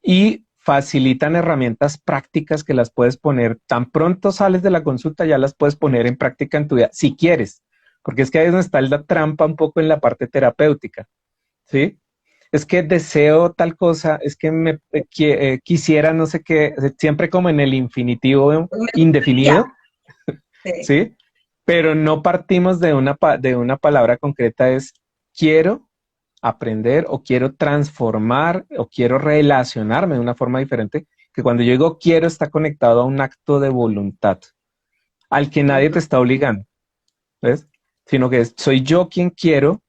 Speaker 2: y facilitan herramientas prácticas que las puedes poner, tan pronto sales de la consulta, ya las puedes poner en práctica en tu vida, si quieres, porque es que ahí es donde está la trampa un poco en la parte terapéutica, ¿sí? Es que deseo tal cosa, es que quisiera no sé qué, siempre como en el infinitivo
Speaker 1: Me
Speaker 2: indefinido,
Speaker 1: gustaría. Sí.
Speaker 2: ¿sí? Pero no partimos de de una palabra concreta, es quiero aprender o quiero transformar o quiero relacionarme de una forma diferente, que cuando yo digo quiero está conectado a un acto de voluntad, al que nadie te
Speaker 1: Ujú.
Speaker 2: está obligando, ¿ves? Sino que soy yo quien quiero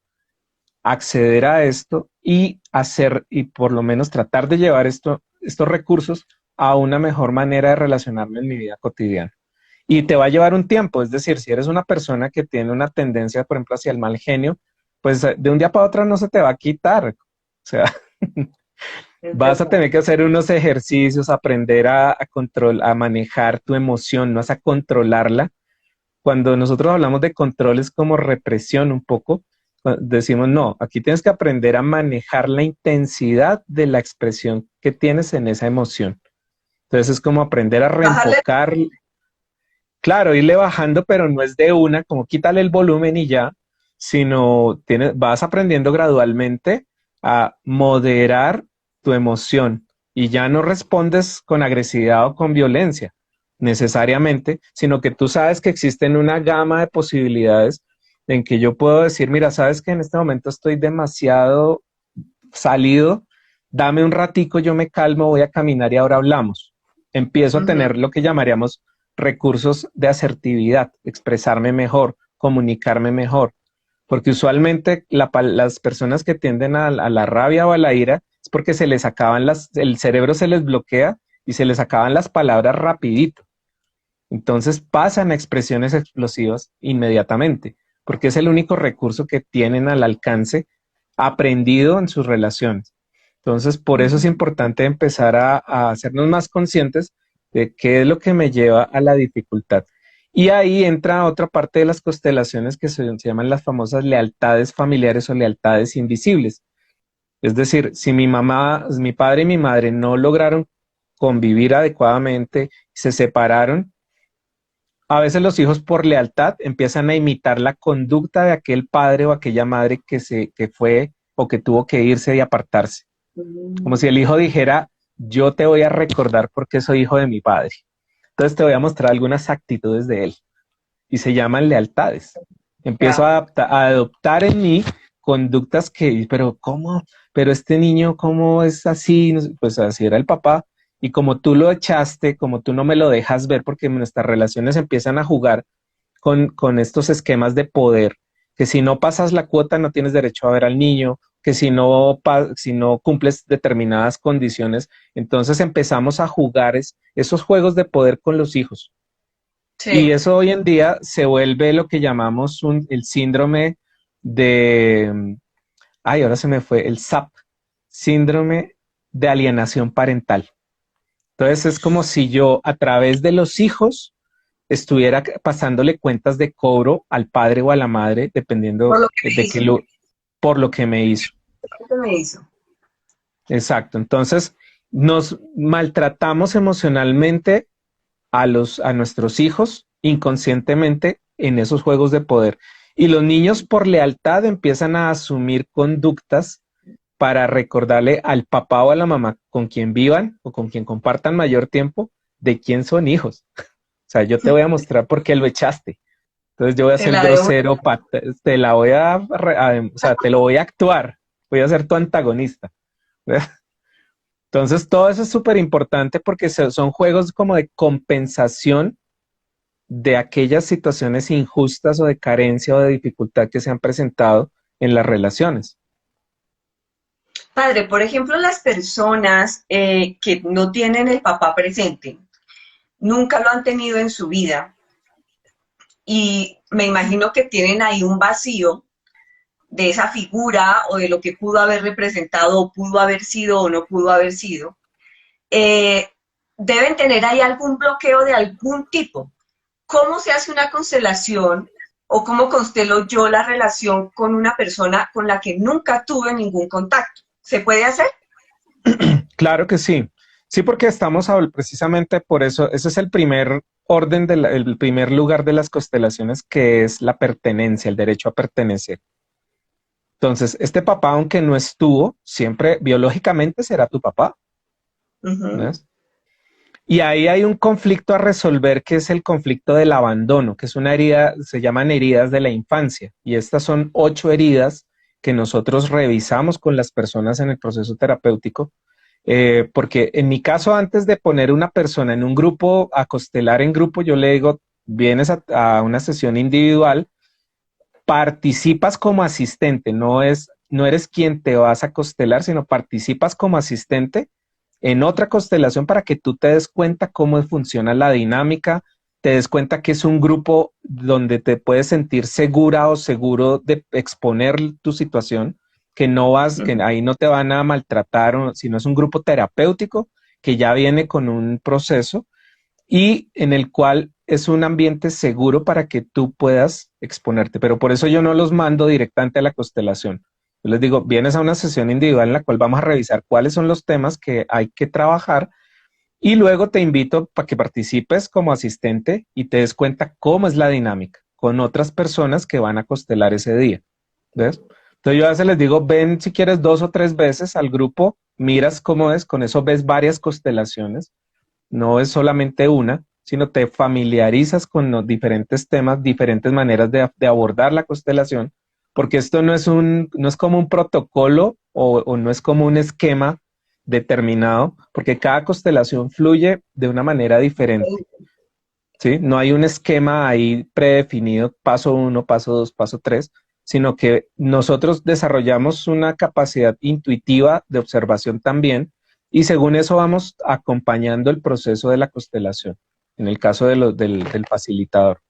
Speaker 2: acceder a esto y hacer, y por lo menos tratar de llevar estos recursos a una mejor manera de relacionarme en mi vida cotidiana. Y te va a llevar un tiempo, es decir, si eres una persona que tiene una tendencia, por ejemplo, hacia el mal genio, pues de un día para otro no se te va a quitar. O sea,
Speaker 1: Es
Speaker 2: vas a
Speaker 1: verdad.
Speaker 2: tener que hacer unos ejercicios, aprender a manejar tu emoción, no es a controlarla. Cuando nosotros hablamos de control es como represión un poco. Decimos, no, aquí tienes que aprender a manejar la intensidad de la expresión que tienes en esa emoción. Entonces es como aprender a
Speaker 1: Bajarle.
Speaker 2: reenfocar. Claro, irle bajando, pero no es de una, como quítale el volumen y ya, sino vas aprendiendo gradualmente a moderar tu emoción y ya no respondes con agresividad o con violencia necesariamente, sino que tú sabes que existen una gama de posibilidades en que yo puedo decir, mira, sabes que en este momento estoy demasiado salido, dame un ratico, yo me calmo, voy a caminar y ahora hablamos. Empiezo a
Speaker 1: Ujú.
Speaker 2: tener lo que llamaríamos recursos de asertividad, expresarme mejor, comunicarme mejor, porque usualmente las personas que tienden a la rabia o a la ira es porque se les acaban el cerebro se les bloquea y se les acaban las palabras rapidito. Entonces pasan a expresiones explosivas inmediatamente, porque es el único recurso que tienen al alcance aprendido en sus relaciones. Entonces, por eso es
Speaker 1: Ujú.
Speaker 2: importante empezar a hacernos más conscientes de qué es lo que me lleva a la dificultad. Y ahí entra otra parte de las constelaciones que se llaman las famosas lealtades familiares o lealtades invisibles. Es decir, si mi padre y mi madre no lograron convivir adecuadamente, se separaron, a veces los hijos por lealtad empiezan a imitar la conducta de aquel padre o aquella madre que fue o que tuvo que irse y apartarse. Como si
Speaker 1: Mm.
Speaker 2: el hijo dijera, yo te voy a recordar porque soy hijo de mi padre. Entonces te voy a mostrar algunas actitudes de él y se llaman lealtades. Empiezo
Speaker 1: Ya.
Speaker 2: a adoptar en mí conductas pero ¿cómo? Pero este niño, ¿cómo es así? No sé, pues así era el papá. Y como tú lo echaste, como tú no me lo dejas ver, porque nuestras relaciones empiezan a jugar con estos esquemas de poder, que si no pasas la cuota no tienes derecho a ver al niño, que si no cumples determinadas condiciones, entonces empezamos a jugar esos juegos de poder con los hijos. Y
Speaker 1: Sí.
Speaker 2: eso hoy en día se vuelve lo que llamamos el síndrome de, ay, ahora se me fue, el SAP, síndrome de alienación parental. Entonces es como si yo a través de los hijos estuviera pasándole cuentas de cobro al padre o a la madre,
Speaker 1: Por
Speaker 2: dependiendo
Speaker 1: lo que me
Speaker 2: de
Speaker 1: hizo.
Speaker 2: por lo que me hizo.
Speaker 1: Por lo que me hizo.
Speaker 2: Exacto. Entonces nos maltratamos emocionalmente a nuestros hijos inconscientemente en esos juegos de poder. Y los niños por lealtad empiezan a asumir conductas para recordarle al papá o a la mamá con quien vivan o con quien compartan mayor tiempo de quién son hijos. O sea, yo te voy a mostrar por qué lo echaste. Entonces yo voy a
Speaker 1: Te
Speaker 2: ser
Speaker 1: la dejo.
Speaker 2: grosero, te la voy o sea, te lo voy a actuar. Voy a ser tu antagonista. Entonces todo eso es súper importante porque son juegos como de compensación de aquellas situaciones injustas o de carencia o de dificultad que se han presentado en las relaciones.
Speaker 1: Padre, por ejemplo, las personas que no tienen el papá presente, nunca lo han tenido en su vida y me imagino que tienen ahí un vacío de esa figura o de lo que pudo haber representado o pudo haber sido o no pudo haber sido, eh, deben tener ahí algún bloqueo de algún tipo. ¿Cómo se hace una constelación o cómo constelo yo la relación con una persona con la que nunca tuve ningún contacto? ¿Se puede hacer?
Speaker 2: Claro que sí. Sí, porque estamos precisamente por eso, ese es el primer orden, el primer lugar de las constelaciones, que es la pertenencia, el derecho a pertenecer. Entonces, este papá, aunque no estuvo, siempre biológicamente será tu papá. ¿Ves? Y ahí hay un conflicto a resolver, que es el conflicto del abandono, que es una herida, se llaman heridas de la infancia. Y estas son 8 heridas que nosotros revisamos con las personas en el proceso terapéutico. Porque en mi caso, antes de poner una persona en un grupo, a constelar en grupo, yo le digo, vienes a una sesión individual, participas como asistente, no eres quien te vas a constelar, sino participas como asistente en otra constelación para que tú te des cuenta cómo funciona la dinámica, te des cuenta que es un grupo donde te puedes sentir segura o seguro de exponer tu situación, que no vas, que ahí no te van a maltratar, sino es un grupo terapéutico que ya viene con un proceso y en el cual es un ambiente seguro para que tú puedas exponerte. Pero por eso yo no los mando directamente a la constelación. Yo les digo, vienes a una sesión individual en la cual vamos a revisar cuáles son los temas que hay que trabajar y luego te invito para que participes como asistente y te des cuenta cómo es la dinámica con otras personas que van a constelar ese día. ¿Ves? Entonces yo a veces les digo, ven si quieres 2 o 3 veces al grupo, miras cómo es, con eso ves varias constelaciones, no es solamente una, sino te familiarizas con los diferentes temas, diferentes maneras de abordar la constelación, porque esto no es como un protocolo o no es como un esquema determinado, porque cada constelación fluye de una manera diferente, ¿sí? No hay un esquema ahí predefinido, paso 1, paso 2, paso 3, sino que nosotros desarrollamos una capacidad intuitiva de observación también, y según eso vamos acompañando el proceso de la constelación, en el caso del facilitador.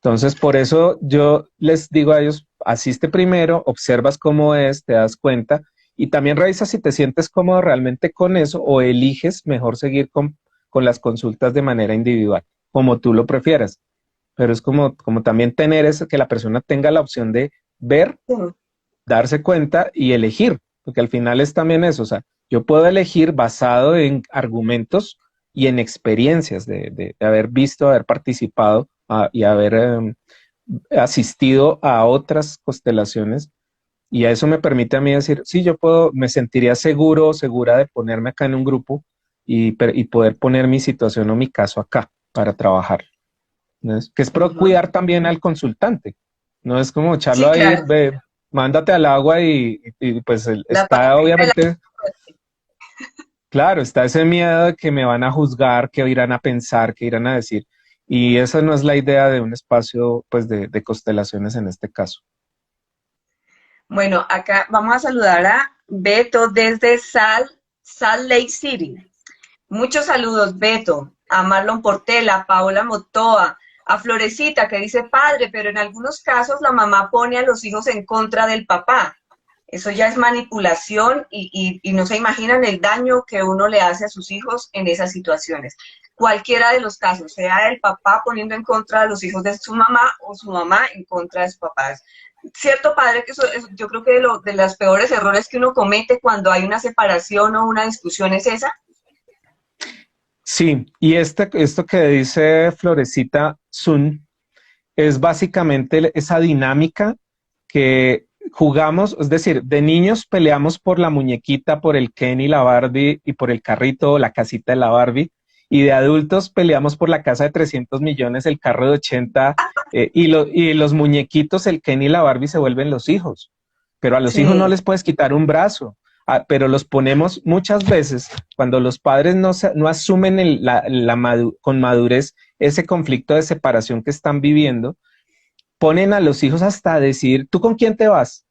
Speaker 2: Entonces, por eso yo les digo a ellos, asiste primero, observas cómo es, te das cuenta, y también revisa si te sientes cómodo realmente con eso o eliges mejor seguir con las consultas de manera individual, como tú lo prefieras. Pero es como también tener eso, que la persona tenga la opción de ver, darse cuenta y elegir, porque al final es también eso, o sea, yo puedo elegir basado en argumentos y en experiencias de haber visto, haber participado y haber asistido a otras constelaciones, y a eso me permite a mí decir, sí, yo puedo, me sentiría seguro o segura de ponerme acá en un grupo y poder poner mi situación o mi caso acá para trabajar. ¿No? Que es cuidar también al consultante, no es como echarlo
Speaker 1: Sí,
Speaker 2: ahí,
Speaker 1: claro.
Speaker 2: ve, mándate al agua y pues
Speaker 1: La
Speaker 2: está
Speaker 1: parte de la...
Speaker 2: obviamente, claro, está ese miedo de que me van a juzgar, que irán a pensar, que irán a decir, y esa no es la idea de un espacio pues de constelaciones en este caso.
Speaker 1: Bueno, acá vamos a saludar a Beto desde Salt Lake City. Muchos saludos, Beto, a Marlon Portela, a Paola Motoa, a Florecita, que dice padre, pero en algunos casos la mamá pone a los hijos en contra del papá. Eso ya es manipulación y no se imaginan el daño que uno le hace a sus hijos en esas situaciones. Cualquiera de los casos, sea el papá poniendo en contra a los hijos de su mamá o su mamá en contra de sus papás. Cierto, padre, que eso yo creo que de los peores errores que uno comete cuando hay una separación o una discusión es esa.
Speaker 2: Sí, y esto que dice Florecita Sun es básicamente esa dinámica que jugamos, es decir, de niños peleamos por la muñequita, por el Ken y la Barbie y por el carrito o la casita de la Barbie, y de adultos peleamos por la casa de 300 millones, el carro de 80, y los muñequitos, el Ken y la Barbie se vuelven los hijos, pero a los hijos no
Speaker 1: Sí.
Speaker 2: les puedes quitar un brazo, pero los ponemos muchas veces cuando los padres no asumen con madurez ese conflicto de separación que están viviendo, ponen a los hijos hasta decir, ¿tú con quién te vas?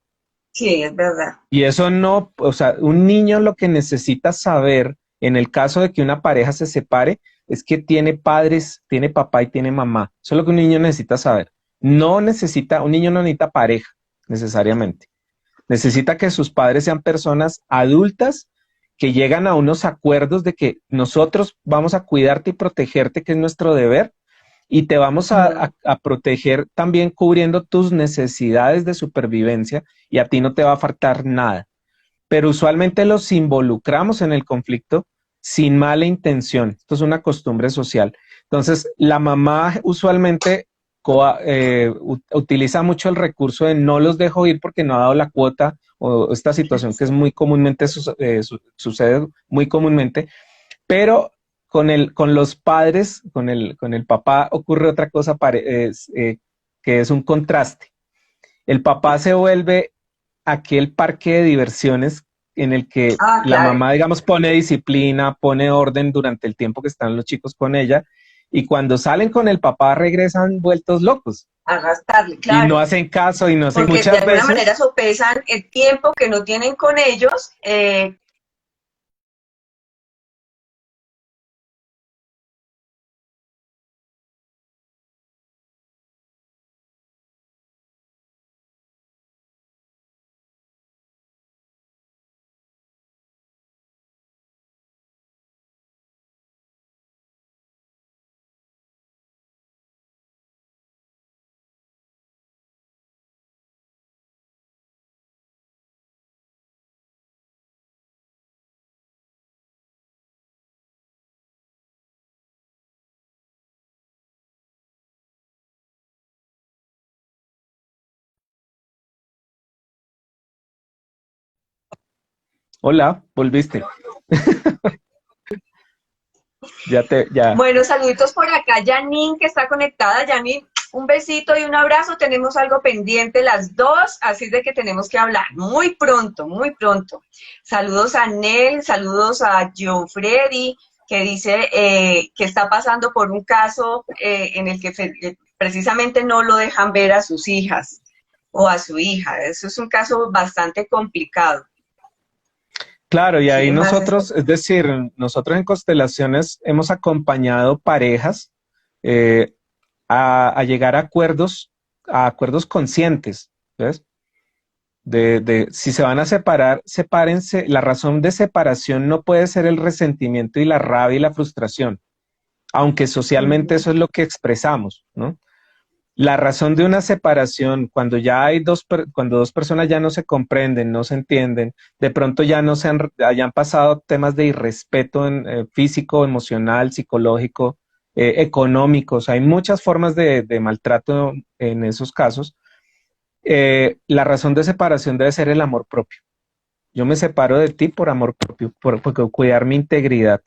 Speaker 1: Sí, es verdad.
Speaker 2: Y eso no, o sea, un niño lo que necesita saber en el caso de que una pareja se separe es que tiene padres, tiene papá y tiene mamá. Eso es lo que un niño necesita saber. Un niño no necesita pareja necesariamente. Necesita que sus padres sean personas adultas que llegan a unos acuerdos de que nosotros vamos a cuidarte y protegerte, que es nuestro deber, y te vamos a proteger también cubriendo tus necesidades de supervivencia y a ti no te va a faltar nada. Pero usualmente los involucramos en el conflicto sin mala intención. Esto es una costumbre social. Entonces, la mamá usualmente utiliza mucho el recurso de no los dejo ir porque no ha dado la cuota, o esta situación que es muy comúnmente sucede muy comúnmente, pero con los padres, con el papá ocurre otra cosa que es un contraste. El papá se vuelve aquel parque de diversiones en el que la
Speaker 1: Claro.
Speaker 2: mamá, digamos, pone disciplina, pone orden durante el tiempo que están los chicos con ella, y cuando salen con el papá regresan vueltos locos.
Speaker 1: A gastarle,
Speaker 2: Y no
Speaker 1: claro.
Speaker 2: hacen caso y no hacen
Speaker 1: Porque de
Speaker 2: muchas
Speaker 1: alguna manera
Speaker 2: veces.
Speaker 1: sopesan el tiempo que no tienen con ellos.
Speaker 2: Hola, volviste. Ya.
Speaker 1: Bueno, saluditos por acá, Janine, que está conectada. Janine, un besito y un abrazo. Tenemos algo pendiente las dos, así de que tenemos que hablar muy pronto, muy pronto. Saludos a Nel, saludos a Joe Freddy, que dice que está pasando por un caso en el que precisamente no lo dejan ver a sus hijas o a su hija. Eso es un caso bastante complicado.
Speaker 2: Claro, y ahí
Speaker 1: ¿Quién más está?
Speaker 2: nosotros, es decir, nosotros en Constelaciones hemos acompañado parejas eh, a llegar a acuerdos conscientes, ¿ves? De si se van a separar, sepárense. La razón de separación no puede ser el resentimiento y la rabia y la frustración, aunque socialmente eso es lo que expresamos, ¿no? La razón de una separación, cuando ya hay cuando dos personas ya no se comprenden, no se entienden, de pronto ya no hayan pasado temas de irrespeto físico, emocional, psicológico, económicos. Hay muchas formas de maltrato en esos casos. La razón de separación debe ser el amor propio. Yo me separo de ti por amor propio, por cuidar mi integridad.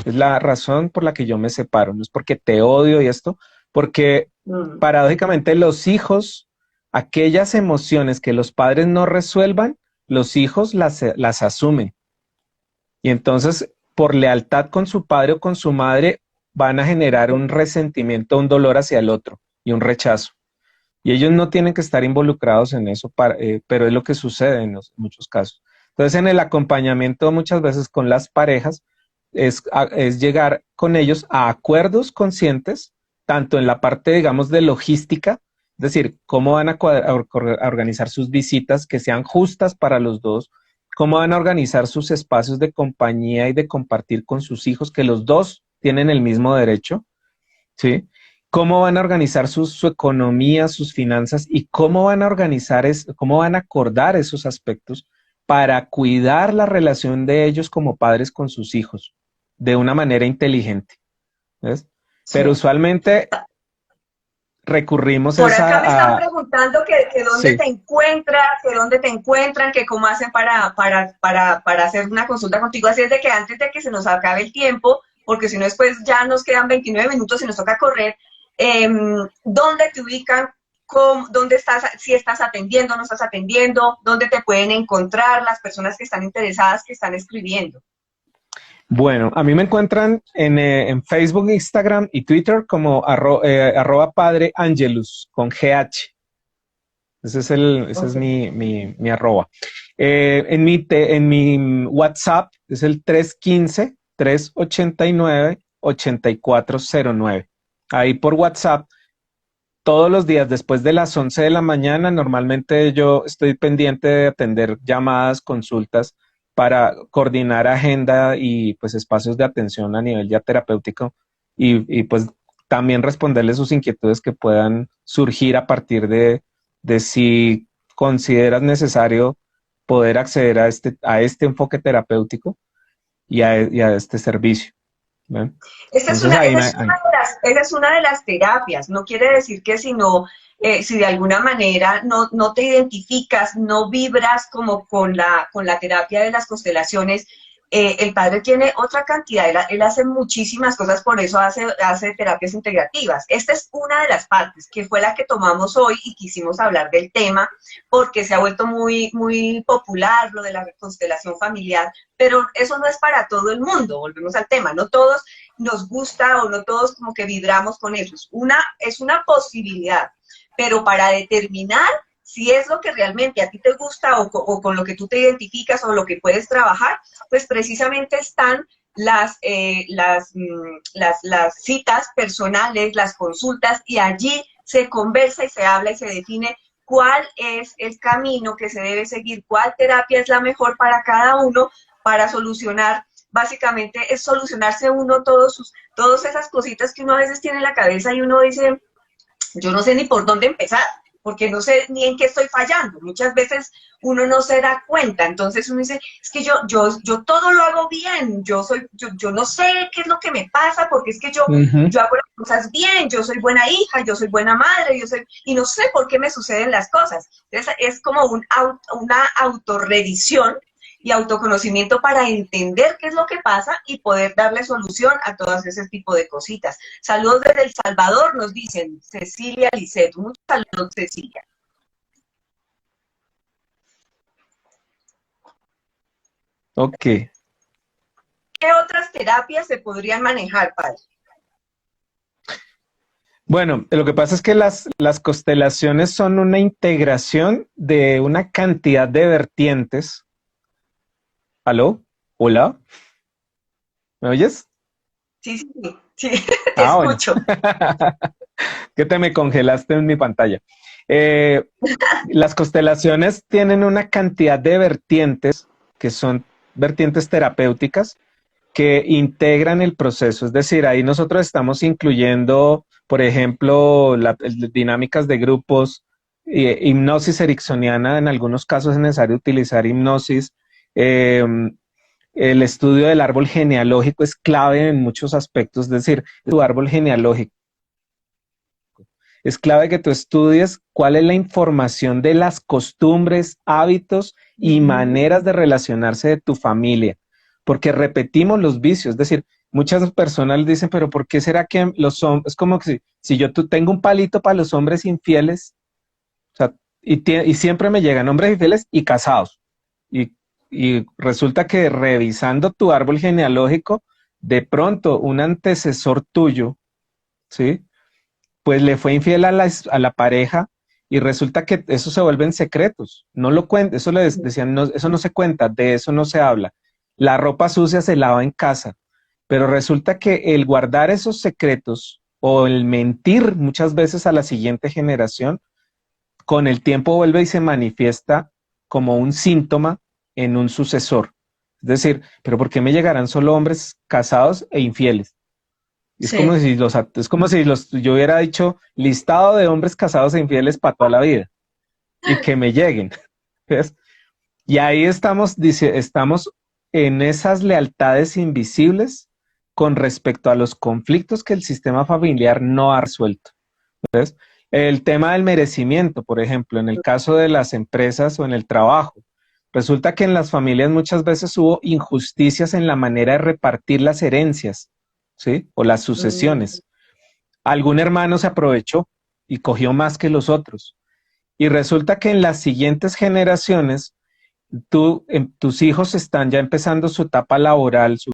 Speaker 2: Es la razón por la que yo me separo. No es porque te odio y esto, porque
Speaker 1: Mm.
Speaker 2: paradójicamente los hijos, aquellas emociones que los padres no resuelvan, los hijos las asumen. Y entonces, por lealtad con su padre o con su madre, van a generar un resentimiento, un dolor hacia el otro y un rechazo. Y ellos no tienen que estar involucrados en eso, pero es lo que sucede en muchos casos. Entonces, en el acompañamiento muchas veces con las parejas, es llegar con ellos a acuerdos conscientes, tanto en la parte, digamos, de logística, es decir, cómo van a organizar sus visitas que sean justas para los dos, cómo van a organizar sus espacios de compañía y de compartir con sus hijos, que los dos tienen el mismo derecho, ¿sí? Cómo van a organizar su economía, sus finanzas y cómo van a cómo van a acordar esos aspectos para cuidar la relación de ellos como padres con sus hijos de una manera inteligente, ¿ves? Pero
Speaker 1: Sí.
Speaker 2: usualmente recurrimos
Speaker 1: Por acá me están
Speaker 2: a
Speaker 1: preguntando que dónde
Speaker 2: sí,
Speaker 1: te encuentras, que dónde te encuentran, que cómo hacen para hacer una consulta contigo. Así es de que antes de que se nos acabe el tiempo, porque si no después ya nos quedan 29 minutos y nos toca correr, ¿dónde te ubican? dónde estás, si estás atendiendo, no estás atendiendo, dónde te pueden encontrar las personas que están interesadas, que están escribiendo.
Speaker 2: Bueno, a mí me encuentran en Facebook, Instagram y Twitter como arroba Padre Angelus con GH. Ese es
Speaker 1: Okay.
Speaker 2: mi arroba. En mi WhatsApp es el 315-389-8409. Ahí por WhatsApp, todos los días después de las 11 de la mañana, normalmente yo estoy pendiente de atender llamadas, consultas para coordinar agenda y pues espacios de atención a nivel ya terapéutico y pues también responderles sus inquietudes que puedan surgir a partir de si consideras necesario poder acceder a este enfoque terapéutico y a este servicio. ¿Ven? Entonces ahí me... ahí.
Speaker 1: Esa es una de las terapias. No quiere decir que si de alguna manera no te identificas, no vibras como con la terapia de las constelaciones, el padre tiene otra cantidad, él hace muchísimas cosas, por eso hace terapias integrativas. Esta es una de las partes, que fue la que tomamos hoy y quisimos hablar del tema, porque se ha vuelto muy, muy popular lo de la constelación familiar, pero eso no es para todo el mundo, volvemos al tema, no todos nos gusta o no todos como que vibramos con eso, es una posibilidad, pero para determinar si es lo que realmente a ti te gusta o con lo que tú te identificas o lo que puedes trabajar, pues precisamente están las citas personales, las consultas, y allí se conversa y se habla y se define cuál es el camino que se debe seguir, cuál terapia es la mejor para cada uno para solucionar. Básicamente es solucionarse uno todas esas cositas que uno a veces tiene en la cabeza y uno dice, yo no sé ni por dónde empezar, porque no sé ni en qué estoy fallando. Muchas veces uno no se da cuenta, entonces uno dice, es que yo todo lo hago bien, yo no sé qué es lo que me pasa, porque es que yo hago las cosas bien, yo soy buena hija, yo soy buena madre, y no sé por qué me suceden las cosas. Entonces es como una autorrevisión y autoconocimiento para entender qué es lo que pasa y poder darle solución a todas ese tipo de cositas. Saludos desde El Salvador, nos dicen Cecilia Lisset. Muchos saludos, Cecilia.
Speaker 2: Ok.
Speaker 1: ¿Qué otras terapias se podrían manejar, padre?
Speaker 2: Bueno, lo que pasa es que las constelaciones son una integración de una cantidad de vertientes. ¿Aló? ¿Hola? ¿Me oyes?
Speaker 1: Sí, sí, sí, te
Speaker 2: Ah, bueno.
Speaker 1: escucho.
Speaker 2: Que te me congelaste en mi pantalla. Las constelaciones tienen una cantidad de vertientes que son vertientes terapéuticas que integran el proceso. Es decir, ahí nosotros estamos incluyendo, por ejemplo, dinámicas de grupos, hipnosis ericksoniana. En algunos casos es necesario utilizar hipnosis. Eh, el estudio del árbol genealógico es clave en muchos aspectos. Es decir, tu árbol genealógico. Es clave que tú estudies cuál es la información de las costumbres, hábitos y maneras de relacionarse de tu familia, porque repetimos los vicios. Es decir, muchas personas dicen, pero ¿por qué será que los hombres, es como que si yo tengo un palito para los hombres infieles, o sea, y siempre me llegan hombres infieles y casados, y, y resulta que revisando tu árbol genealógico, de pronto un antecesor tuyo, ¿sí? Pues le fue infiel a la pareja y resulta que eso se vuelven secretos. No lo cuenta, eso les decían, no, eso no se cuenta, de eso no se habla. La ropa sucia se lava en casa, pero resulta que el guardar esos secretos o el mentir muchas veces a la siguiente generación, con el tiempo vuelve y se manifiesta como un síntoma en un sucesor. Es decir, pero ¿por qué me llegarán solo hombres casados e infieles?
Speaker 1: Sí.
Speaker 2: Es como si yo hubiera dicho listado de hombres casados e infieles para toda la vida y que me lleguen. ¿Ves? Y ahí estamos en esas lealtades invisibles con respecto a los conflictos que el sistema familiar no ha resuelto. ¿Ves? El tema del merecimiento, por ejemplo, en el caso de las empresas o en el trabajo. Resulta que en las familias muchas veces hubo injusticias en la manera de repartir las herencias, ¿sí? O las
Speaker 1: Mm,
Speaker 2: sucesiones. Algún hermano se aprovechó y cogió más que los otros. Y resulta que en las siguientes generaciones, tus hijos están ya empezando su etapa laboral, su